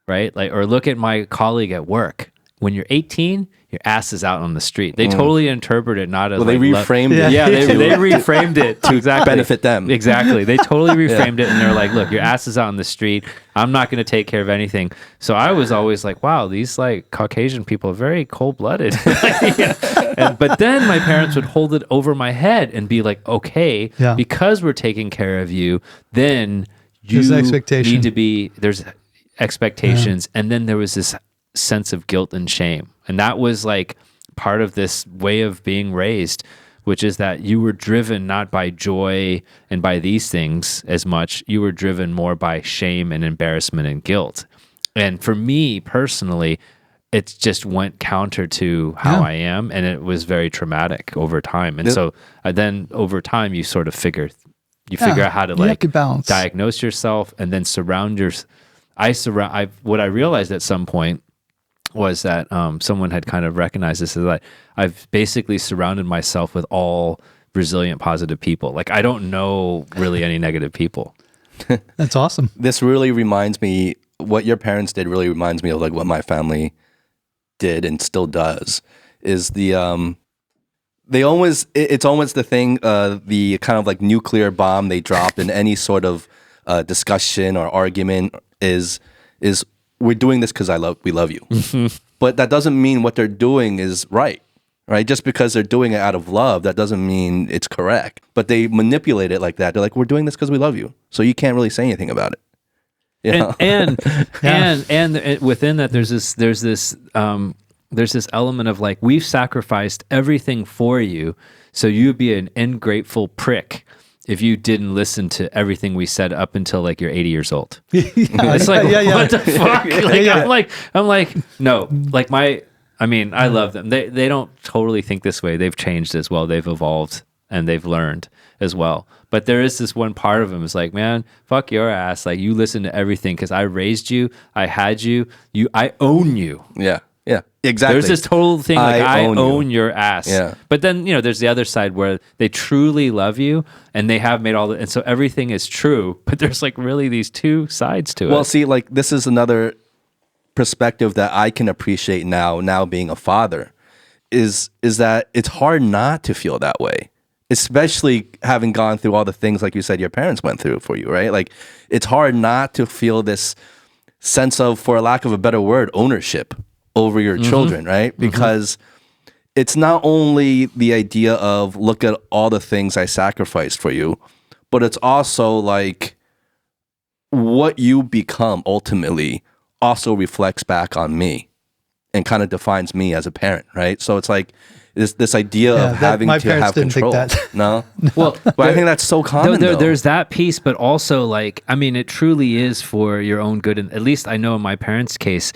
right? Like, or look at my colleague at work. When you're 18, your ass is out on the street. They totally interpret it not as Well, they reframed it. Yeah, they reframed it to exactly benefit them. Exactly. They totally reframed it, and they're like, look, your ass is out on the street. I'm not going to take care of anything. So I was always like, wow, these like Caucasian people are very cold-blooded. But then my parents would hold it over my head and be like, okay, because we're taking care of you, then you There's expectation. need to be, there's expectations. And then there was this sense of guilt and shame. And that was like part of this way of being raised, which is that you were driven not by joy and by these things as much. You were driven more by shame and embarrassment and guilt. And for me personally, it just went counter to how I am, and it was very traumatic over time. And so then over time, you sort of figure out how to like diagnose yourself and then surround what I realized at some point was that someone had kind of recognized this, is that I've basically surrounded myself with all resilient, positive people. Like, I don't know really any negative people. That's awesome. This really reminds me, what your parents did really reminds me of like what my family did and still does, is it's almost the thing, the kind of like nuclear bomb they drop in any sort of discussion or argument is we're doing this because we love you. But that doesn't mean what they're doing is right? Just because they're doing it out of love, that doesn't mean it's correct. But they manipulate it like that. They're like, we're doing this because we love you, so you can't really say anything about it. You know? And within that, there's this element of like, we've sacrificed everything for you, so you'd be an ungrateful prick if you didn't listen to everything we said up until like you're 80 years old. It's like, what the fuck? I'm like, no, like I love them. They don't totally think this way. They've changed as well. They've evolved and they've learned as well. But there is this one part of them is like, man, fuck your ass. Like, you listen to everything because I raised you, I had you, I own you. Yeah, exactly. There's this total thing like, I own you. your ass. Yeah. But then, there's the other side where they truly love you and they have made and so everything is true, but there's like really these two sides to it. Well, see, like, this is another perspective that I can appreciate now being a father, is that it's hard not to feel that way. especially having gone through all the things, like you said, your parents went through for you, right? Like, it's hard not to feel this sense of, for lack of a better word, ownership over your children, right? Because it's not only the idea of, look at all the things I sacrificed for you, but it's also like what you become ultimately also reflects back on me and kind of defines me as a parent, right? So it's like this idea of having my to parents have didn't control. think that. No? Well, But I think that's so common, though. there's that piece, but also like, I mean, it truly is for your own good. And at least I know in my parents' case,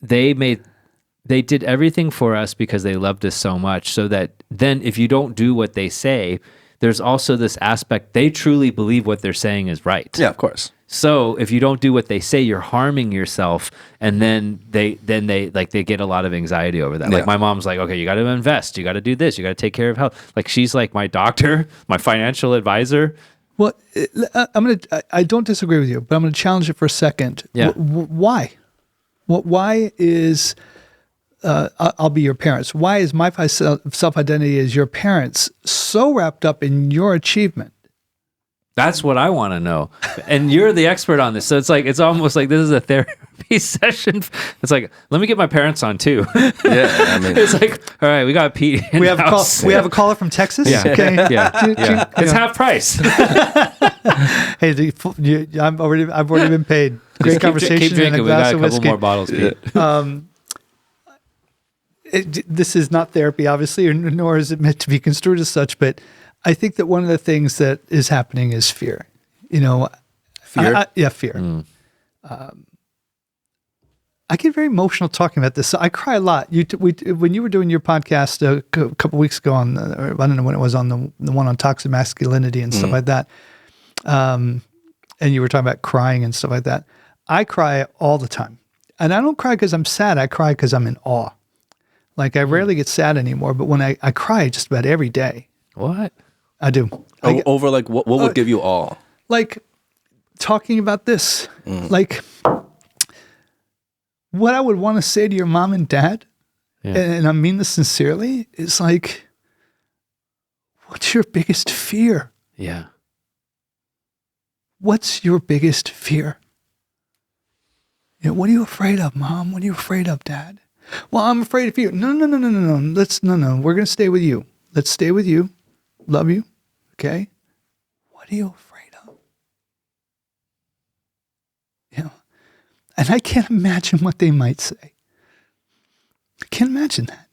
they did everything for us because they loved us so much. So that then if you don't do what they say, there's also this aspect, they truly believe what they're saying is right. Yeah, of course. So if you don't do what they say, you're harming yourself, and then they get a lot of anxiety over that. Yeah. Like my mom's like, okay, you got to invest, you got to do this, you got to take care of health. Like she's like my doctor, my financial advisor. Well, I don't disagree with you, but I'm gonna challenge it for a second. Yeah. Why? Why is I'll be your parents? Why is my self-identity as your parents so wrapped up in your achievement? That's what I want to know. And you're the expert on this. So it's almost like this is a therapy session. It's like, let me get my parents on too. Yeah, I mean, It's like, all right, we got Pete. We have a caller from Texas. Yeah. Okay. Yeah. It's half price. Hey, I've already been paid. Great Just conversation. Keep drinking. And a We got glass a of couple whiskey. more bottles, Pete. This is not therapy, obviously, nor is it meant to be construed as such. But I think that one of the things that is happening is fear. Fear? Fear. I get very emotional talking about this. So I cry a lot. When you were doing your podcast a couple weeks ago on, or I don't know when it was, on the one on toxic masculinity and stuff like that, and you were talking about crying and stuff like that. I cry all the time, and I don't cry because I'm sad. I cry because I'm in awe. Like I rarely get sad anymore, but when I cry just about every day. What? I do. Over like what would give you all? Like talking about this, like what I would want to say to your mom and dad, and I mean this sincerely, is like, what's your biggest fear? Yeah. What's your biggest fear? What are you afraid of, Mom? What are you afraid of, Dad? Well, I'm afraid of you. No. No. We're going to stay with you. Let's stay with you. Love you. Okay. What are you afraid of? And I can't imagine what they might say. I can't imagine that.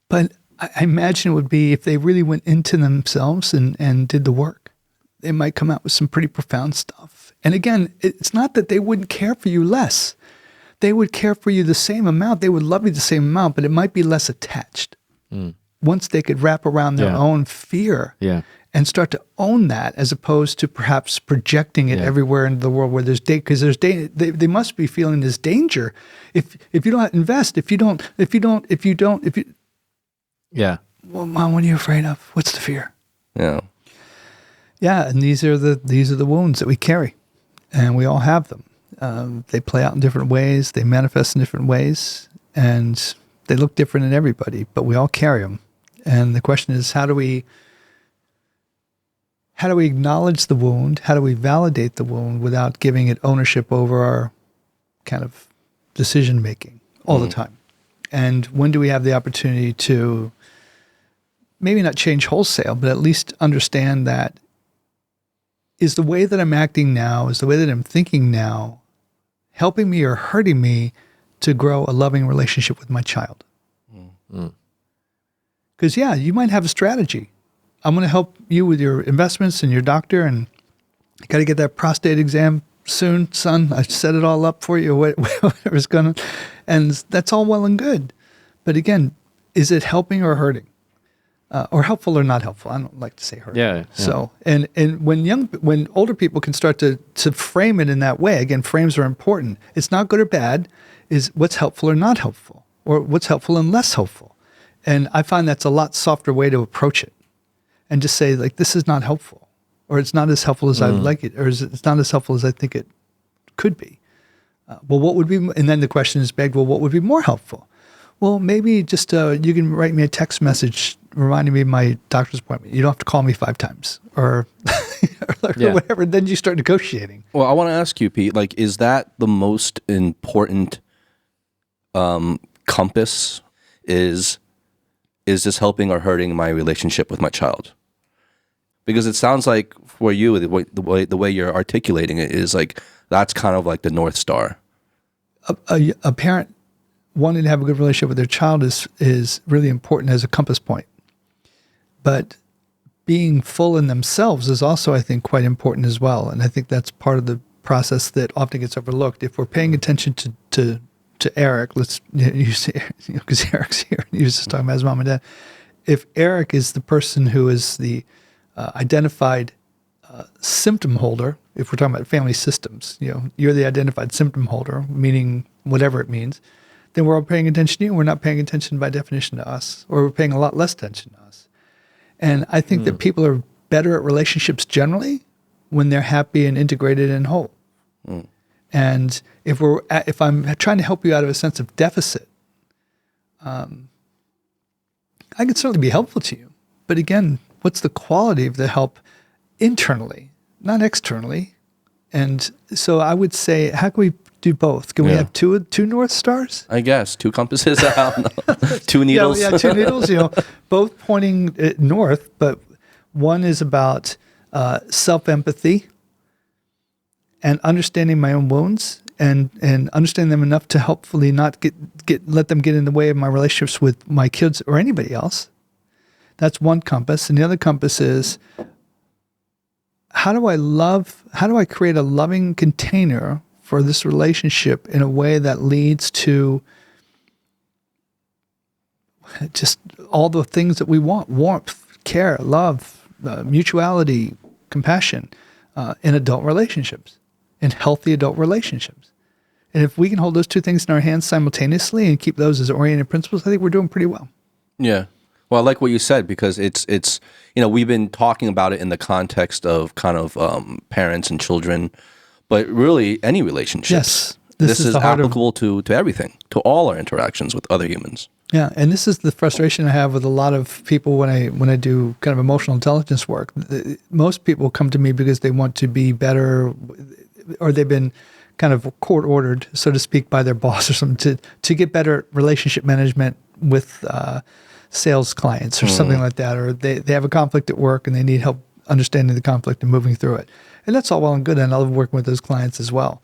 But I imagine it would be if they really went into themselves and did the work, they might come out with some pretty profound stuff. And again, it's not that they wouldn't care for you less. They would care for you the same amount. They would love you the same amount, but it might be less attached. Once they could wrap around their own fear and start to own that, as opposed to perhaps projecting it everywhere into the world where there's because there's they must be feeling this danger. If you don't invest, if you don't, well, Mom, what are you afraid of? What's the fear? Yeah. Yeah, and these are the wounds that we carry, and we all have them. They play out in different ways. They manifest in different ways, and they look different in everybody, but we all carry them. And the question is, how do we acknowledge the wound? How do we validate the wound without giving it ownership over our kind of decision making all the time? And when do we have the opportunity to maybe not change wholesale, but at least understand that is the way that I'm acting now, is the way that I'm thinking now, helping me or hurting me to grow a loving relationship with my child? Because, you might have a strategy. I'm going to help you with your investments and your doctor, and you got to get that prostate exam soon, son. I set it all up for you, whatever's going to, and that's all well and good. But again, is it helping or hurting? Or helpful or not helpful? I don't like to say hurting. Yeah. So, and when older people can start to frame it in that way, again, frames are important. It's not good or bad, is what's helpful or not helpful, or what's helpful and less helpful. And I find that's a lot softer way to approach it, and just say, like, this is not helpful, or it's not as helpful as I would like it, or it's not as helpful as I think it could be. Well, what would be, and then the question is begged, well, what would be more helpful? Well, maybe just you can write me a text message reminding me of my doctor's appointment. You don't have to call me 5 times or, or whatever. Then you start negotiating. Well, I want to ask you, Pete, like, is that the most important compass? Is this helping or hurting my relationship with my child? Because it sounds like for you, the way you're articulating it is like, that's kind of like the North Star. A parent wanting to have a good relationship with their child is really important as a compass point. But being full in themselves is also, I think, quite important as well. And I think that's part of the process that often gets overlooked. If we're paying attention to Eric, let's use because Eric's here, he was just talking about his mom and dad. If Eric is the person who is the identified symptom holder, if we're talking about family systems, you're the identified symptom holder, meaning whatever it means, then we're all paying attention to you. We're not paying attention by definition to us, or we're paying a lot less attention to us. And I think that people are better at relationships when they're happy and integrated and whole. And if I'm trying to help you out of a sense of deficit, I can certainly be helpful to you. But again, what's the quality of the help internally, not externally? And so I would say, how can we do both? Can we have two North Stars? I guess 2 compasses, 2 needles. Yeah, 2 needles. Both pointing north, but one is about self-empathy and understanding my own wounds and understanding them enough to helpfully not let them get in the way of my relationships with my kids or anybody else. That's one compass. And the other compass is, how do I create a loving container for this relationship in a way that leads to just all the things that we want: warmth, care, love, mutuality, compassion, in adult relationships, in healthy adult relationships. And if we can hold those 2 things in our hands simultaneously and keep those as oriented principles, I think we're doing pretty well. Yeah. Well, I like what you said, because it's we've been talking about it in the context of kind of parents and children, but really any relationships. Yes. This is applicable to everything, to all our interactions with other humans. Yeah, and this is the frustration I have with a lot of people when I do kind of emotional intelligence work. Most people come to me because they want to be better, or they've been kind of court ordered, so to speak, by their boss or something to get better relationship management with sales clients or something like that, or they have a conflict at work and they need help understanding the conflict and moving through it. And that's all well and good, and I love working with those clients as well.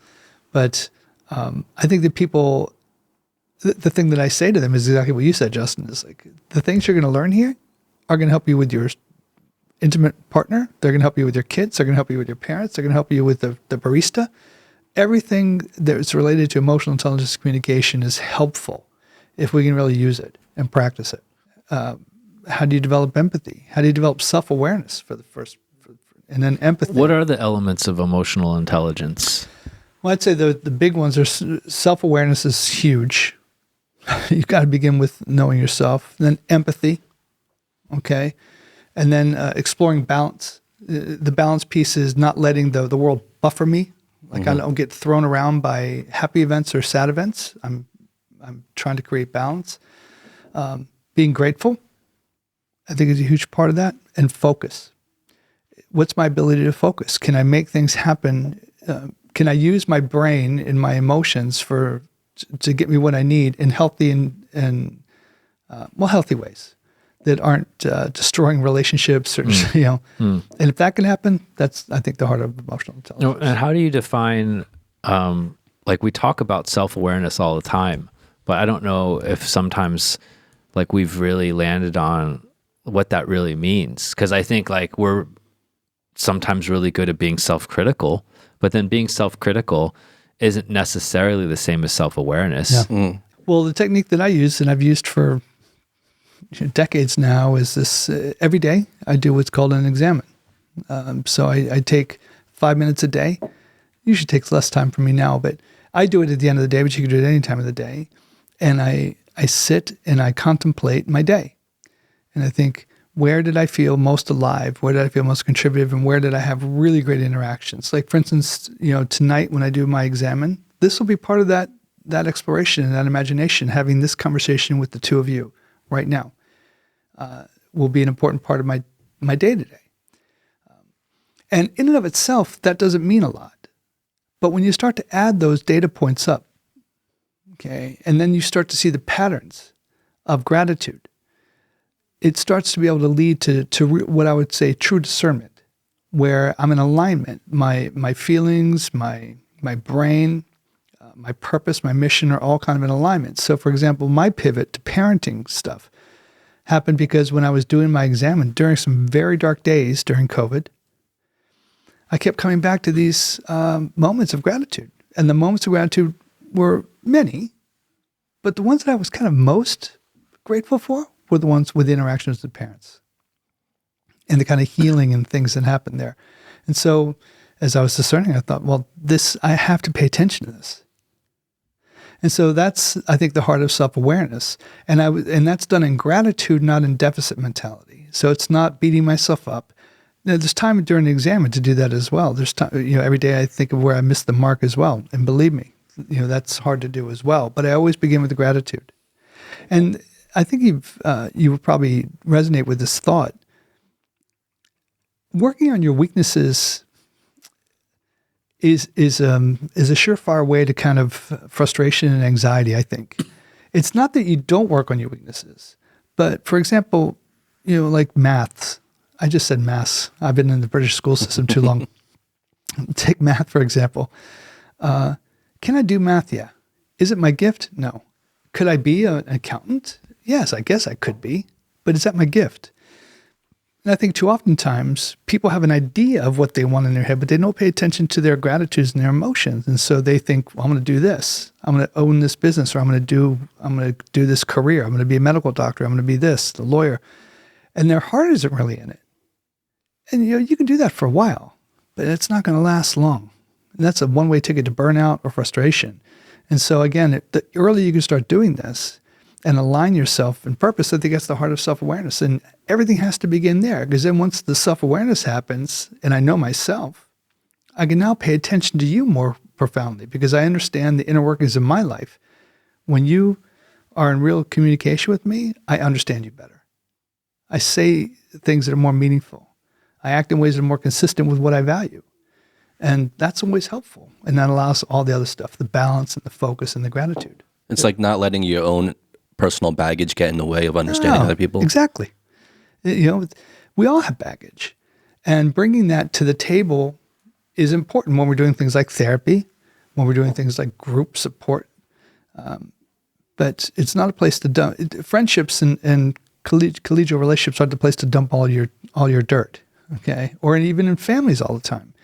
But I think that people, the thing that I say to them is exactly what you said, Justin, is like, the things you're going to learn here are going to help you with your intimate partner. They're going to help you with your kids. They're going to help you with your parents. They're going to help you with the barista. Everything that's related to emotional intelligence communication is helpful if we can really use it and practice it. How do you develop empathy? How do you develop self-awareness and then empathy? What are the elements of emotional intelligence? Well, I'd say the big ones are self-awareness is huge. You've got to begin with knowing yourself. Then empathy, okay? And then exploring balance. The balance piece is not letting the world buffer me. Like I don't get thrown around by happy events or sad events. I'm trying to create balance. Being grateful, I think, is a huge part of that. And focus. What's my ability to focus? Can I make things happen? Can I use my brain and my emotions to get me what I need in healthy and healthy ways that aren't destroying relationships or And if that can happen, that's, I think, the heart of emotional intelligence. And how do you define? Like, we talk about self-awareness all the time, but I don't know if sometimes like we've really landed on what that really means. Because I think like we're sometimes really good at being self-critical, but then being self-critical isn't necessarily the same as self-awareness. Yeah. Well, the technique that I use, and I've used for decades now, is this: every day I do what's called an examine. So I take 5 minutes a day. Usually takes less time for me now, but I do it at the end of the day, but you can do it any time of the day. And I sit and I contemplate my day. And I think, where did I feel most alive? Where did I feel most contributive? And where did I have really great interactions? Like, for instance, tonight when I do my examine, this will be part of that that exploration and that imagination, having this conversation with the two of you right now, will be an important part of my day-to-day. And in and of itself, that doesn't mean a lot. But when you start to add those data points up, okay, and then you start to see the patterns of gratitude, it starts to be able to lead to what I would say true discernment, where I'm in alignment. My feelings, my brain, my purpose, my mission are all kind of in alignment. So, for example, my pivot to parenting stuff happened because when I was doing my exam and during some very dark days during COVID, I kept coming back to these moments of gratitude. And the moments of gratitude were many, but the ones that I was kind of most grateful for were the ones with the interactions with parents and the kind of healing and things that happened there. And so as I was discerning, I thought, well, I have to pay attention to this. And so that's, I think, the heart of self-awareness. And that's done in gratitude, not in deficit mentality. So it's not beating myself up. Now, there's time during the exam to do that as well. There's time, every day I think of where I missed the mark as well. And believe me, that's hard to do as well. But I always begin with the gratitude. And I think you would probably resonate with this thought. Working on your weaknesses is a surefire way to kind of frustration and anxiety, I think. It's not that you don't work on your weaknesses, but for example, like maths. I just said maths. I've been in the British school system too long. Take math, for example. Can I do math? Yeah. Is it my gift? No. Could I be an accountant? Yes, I guess I could be. But is that my gift? And I think too oftentimes people have an idea of what they want in their head, but they don't pay attention to their gratitudes and their emotions. And so they think, well, I'm going to do this. I'm going to own this business, or I'm going to do this career. I'm going to be a medical doctor. I'm going to be this, the lawyer. And their heart isn't really in it. And you can do that for a while, but it's not going to last long. And that's a one-way ticket to burnout or frustration. And so again, the earlier you can start doing this and align yourself in purpose, I think that's the heart of self-awareness. And everything has to begin there, because then once the self-awareness happens and I know myself, I can now pay attention to you more profoundly, because I understand the inner workings of my life. When you are in real communication with me, I understand you better. I say things that are more meaningful. I act in ways that are more consistent with what I value. And that's always helpful. And that allows all the other stuff, the balance and the focus and the gratitude. It's like not letting your own personal baggage get in the way of understanding other people. Exactly. We all have baggage. And bringing that to the table is important when we're doing things like therapy, when we're doing things like group support. But it's not a place to dump. Friendships and collegial relationships aren't the place to dump all your dirt. Okay, or even in families all the time.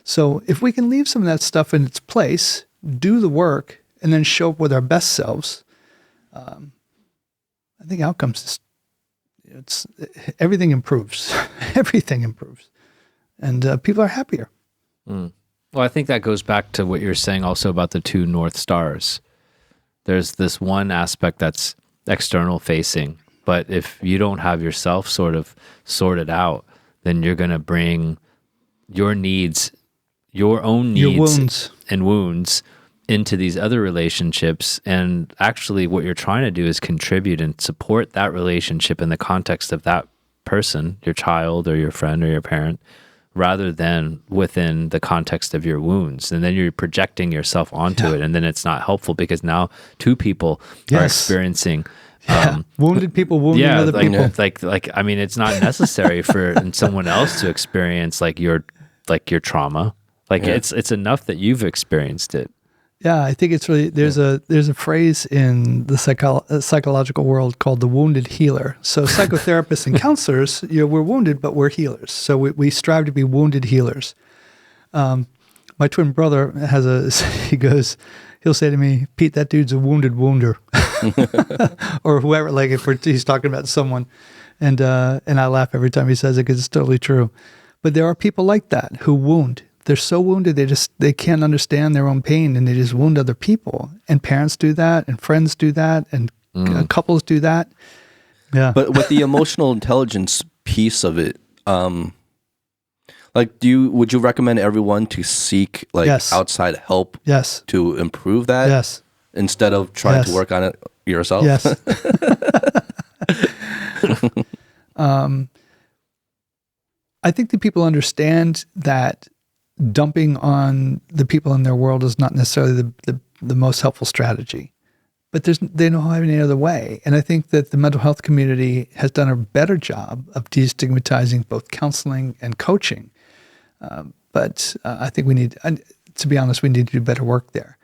So if we can leave some of that stuff in its place, do the work, and then show up with our best selves, I think outcomes everything improves. Everything improves, and people are happier. Well, I think that goes back to what you're saying also about the two North Stars. There's this one aspect that's external facing, but if you don't have yourself sort of sorted out, then you're going to bring your needs, your own needs and wounds into these other relationships. And actually what you're trying to do is contribute and support that relationship in the context of that person, your child or your friend or your parent, rather than within the context of your wounds. And then you're projecting yourself onto it. And then it's not helpful, because now two people are experiencing wounded people wounding other people. Like I mean, it's not necessary for someone else to experience your trauma. It's enough that you've experienced it. Yeah, I think it's really there's a phrase in the psychological world called the wounded healer. So psychotherapists and counselors, we're wounded, but we're healers. So we strive to be wounded healers. My twin brother he'll say to me, Pete, that dude's a wounded wounder. Or whoever, like if he's talking about someone, and I laugh every time he says it, because it's totally true. But there are people like that who wound. They're so wounded they can't understand their own pain, and they just wound other people. And parents do that, and friends do that, and couples do that. Yeah. But with the emotional intelligence piece of it, would you recommend everyone to seek outside help? Yes. To improve that? Yes. instead of trying Yes. to work on it yourself. Yes. I think that people understand that dumping on the people in their world is not necessarily the most helpful strategy, but they don't have any other way. And I think that the mental health community has done a better job of destigmatizing both counseling and coaching. But I think to be honest, we need to do better work there.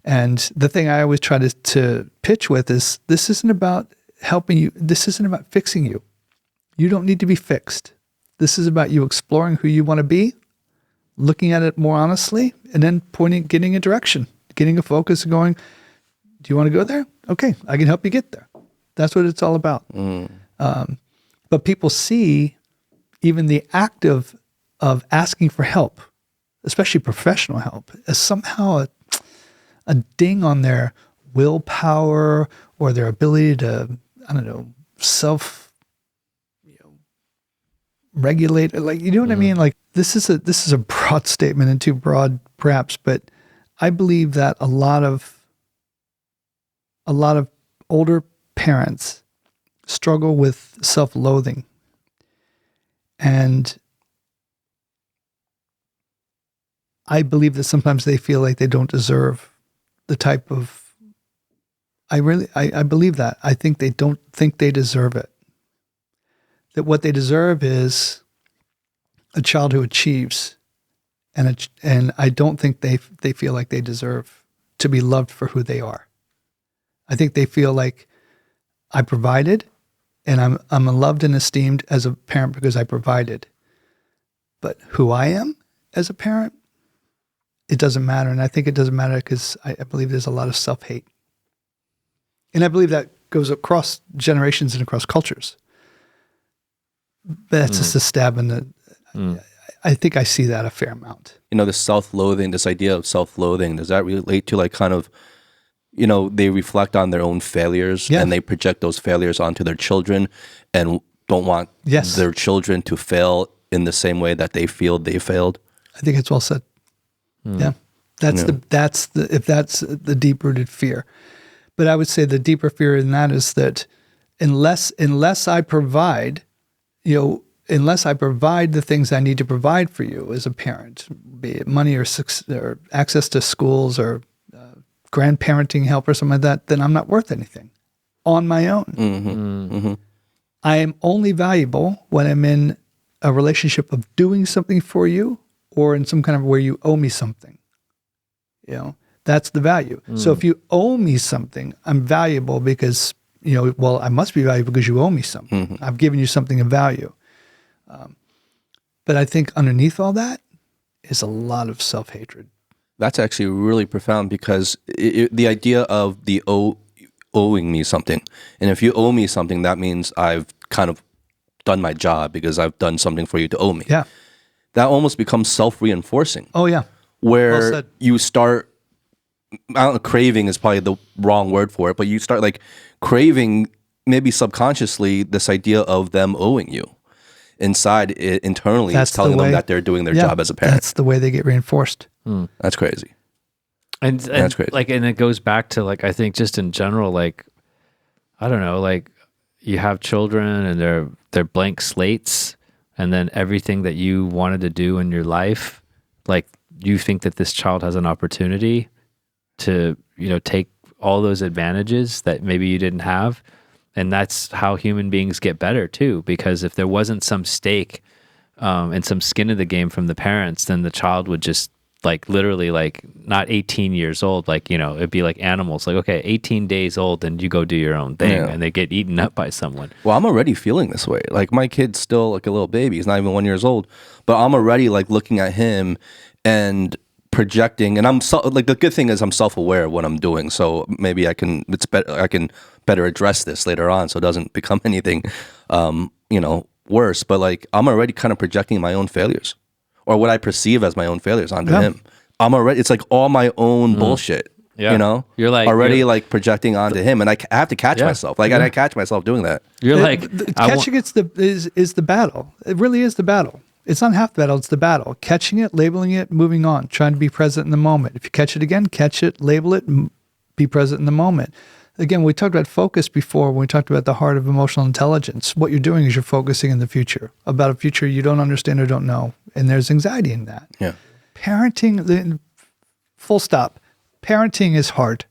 And the thing I always try to pitch with is, this isn't about helping you. This isn't about fixing you. You don't need to be fixed. This is about you exploring who you want to be, looking at it more honestly, and then getting a direction, getting a focus, and going, do you want to go there? Okay, I can help you get there. That's what it's all about. But people see even the act of asking for help, especially professional help, as somehow a ding on their willpower or their ability to, I don't know, regulate. Like, you know what I mean? Like, this is a broad statement and too broad perhaps, but I believe that a lot of older parents struggle with self-loathing. And I believe that sometimes they feel like they don't deserve the type of, I believe that. I think they don't think they deserve it. That what they deserve is a child who achieves, and I don't think they feel like they deserve to be loved for who they are. I think they feel like I provided, and I'm loved and esteemed as a parent because I provided. But who I am as a parent, it doesn't matter. And I think it doesn't matter because I believe there's a lot of self-hate. And I believe that goes across generations and across cultures. But that's just a stab in the... I think I see that a fair amount. You know, this self-loathing, this idea of self-loathing, does that relate to like kind of, you know, they reflect on their own failures and they project those failures onto their children and don't want their children to fail in the same way that they feel they failed? I think it's well said. Yeah. That's the deep-rooted fear. But I would say the deeper fear in that is that unless I provide, unless I provide the things I need to provide for you as a parent, be it money or access to schools or grandparenting help or something like that, then I'm not worth anything on my own. I am only valuable when I'm in a relationship of doing something for you or in some kind of where you owe me something. That's the value. So if you owe me something, I'm valuable because, I must be valuable because you owe me something. I've given you something of value. But I think underneath all that is a lot of self-hatred. That's actually really profound because the idea of the owing me something, and if you owe me something, that means I've kind of done my job because I've done something for you to owe me. Yeah. That almost becomes self-reinforcing. Oh, yeah. Where you start, I don't know, craving is probably the wrong word for it, but you start like craving maybe subconsciously this idea of them owing you. Inside it, internally, it's telling them that they're doing their job as a parent. That's the way they get reinforced. That's crazy. And that's crazy. Like, and it goes back to like, I think just in general, like, I don't know, like you have children and they're blank slates, and then everything that you wanted to do in your life, like you think that this child has an opportunity to, take all those advantages that maybe you didn't have. And that's how human beings get better too, because if there wasn't some stake and some skin in the game from the parents, then the child would just like literally like not 18 years old, like, it'd be like animals, like, okay, 18 days old, then you go do your own thing and they get eaten up by someone. Well, I'm already feeling this way. Like my kid's still like a little baby. He's not even 1 year old, but I'm already like looking at him and projecting, and like the good thing is I'm self-aware of what I'm doing, so maybe I can better address this later on so it doesn't become anything worse. But like I'm already kind of projecting my own failures or what I perceive as my own failures onto him. It's like all my own bullshit. You're like already like projecting onto him, and I have to catch myself. Like I catch myself doing that. You're like catching is the battle. It really is the battle. It's not half the battle, it's the battle. Catching it, labeling it, moving on, trying to be present in the moment. If you catch it again, catch it, label it, be present in the moment. Again, we talked about focus before when we talked about the heart of emotional intelligence. What you're doing is you're focusing in the future, about a future you don't understand or don't know. And there's anxiety in that. Yeah. Parenting, full stop, parenting is hard.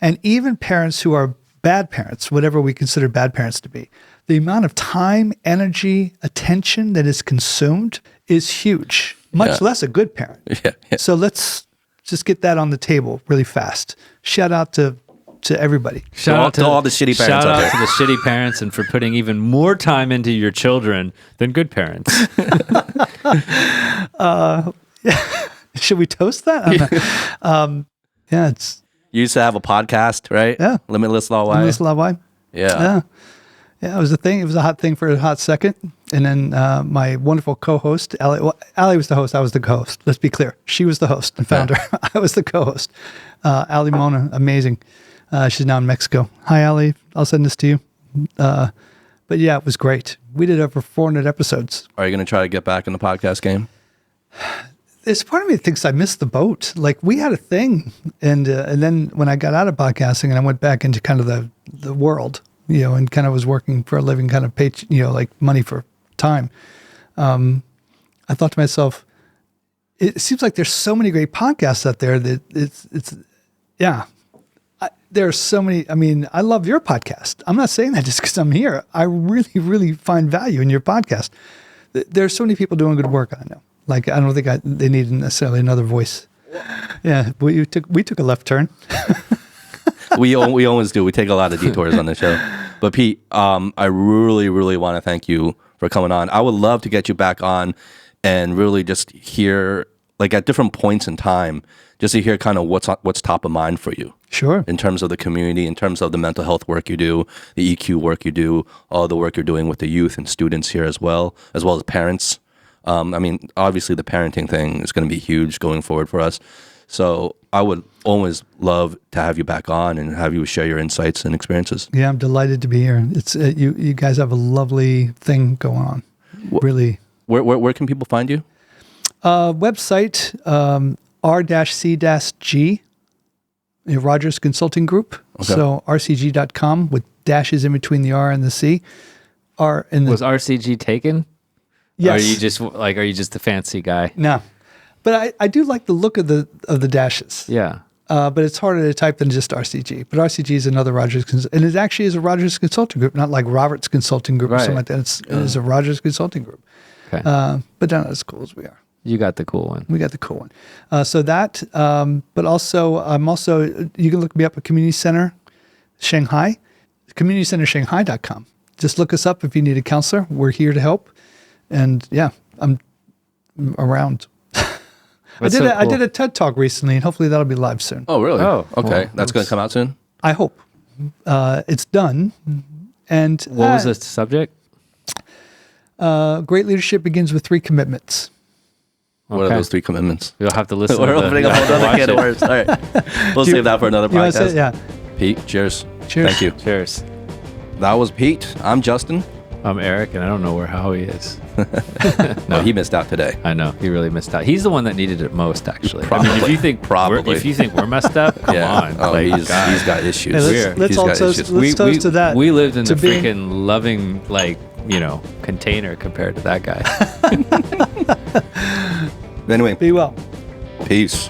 And even parents who are bad parents, whatever we consider bad parents to be, the amount of time, energy, attention that is consumed is huge, much less a good parent. Yeah. So let's just get that on the table really fast. Shout out to everybody. Shout out to all the shitty parents Shout out out there. to the shitty parents and for putting even more time into your children than good parents. Should we toast that? I don't know. It's You used to have a podcast, right? Yeah. Limitless Law Why. Limitless Love Why. Yeah. Yeah, it was a thing. It was a hot thing for a hot second. And then my wonderful co-host, Allie, Allie was the host. I was the co-host. Let's be clear. She was the host and founder. I was the co-host. Allie Mona, amazing. She's now in Mexico. Hi, Allie. I'll send this to you. But yeah, it was great. We did over 400 episodes. Are you going to try to get back in the podcast game? There's part of me that thinks I missed the boat. Like we had a thing. And then when I got out of podcasting and I went back into kind of the world, and kind of was working for a living, kind of pay, like money for time. I thought to myself, it seems like there's so many great podcasts out there that there are so many. I mean, I love your podcast. I'm not saying that just because I'm here. I really, really find value in your podcast. There's so many people doing good work. I know. Like, I don't think they need necessarily another voice. Yeah, we took a left turn. We always do. We take a lot of detours on the show. But Pete, I really, really want to thank you for coming on. I would love to get you back on and really just hear, like at different points in time, just to hear kind of what's top of mind for you. Sure. In terms of the community, in terms of the mental health work you do, the EQ work you do, all the work you're doing with the youth and students here as well as parents. I mean, obviously the parenting thing is going to be huge going forward for us. So I would always love to have you back on and have you share your insights and experiences. Yeah, I'm delighted to be here. It's you guys have a lovely thing going on. Really. Where can people find you? Website R-C-G, Rogers Consulting Group. Okay. So rcg.com with dashes in between the R and the C. Was RCG taken? Yes. Or are you just a fancy guy? No. But I do like the look of the dashes. Yeah. But it's harder to type than just RCG. But RCG is another Rogers, and it actually is a Rogers Consulting Group, not like Roberts Consulting Group or something like that. It is a Rogers Consulting Group. Okay. But they're not as cool as we are. You got the cool one. We got the cool one. So that, but also, you can look me up at Community Center Shanghai, communitycentershanghai.com. Just look us up if you need a counselor. We're here to help. And yeah, I'm around. I did a TED Talk recently, and hopefully that'll be live soon. Oh, really? Oh, okay. well, That's going to come out soon? I hope. It's done. And What was the subject? great leadership begins with 3 commitments. What are those 3 commitments? You'll have to listen. We're opening up another can of worms. All right. We'll save that for another You wanna say- podcast. yeah. Pete, cheers. Cheers. Thank you. Cheers. That was Pete. I'm Justin. I'm Eric, and I don't know where Howie is. No, he missed out today. I know he really missed out. He's the one that needed it most, actually. I mean, if Probably. you think Probably. if you think we're messed up, come on. Oh, Like, he's got issues. Hey, let's He's all got toast- issues. let's toast to that. We lived in To the being- freaking loving, container compared to that guy. Anyway, Be well. peace.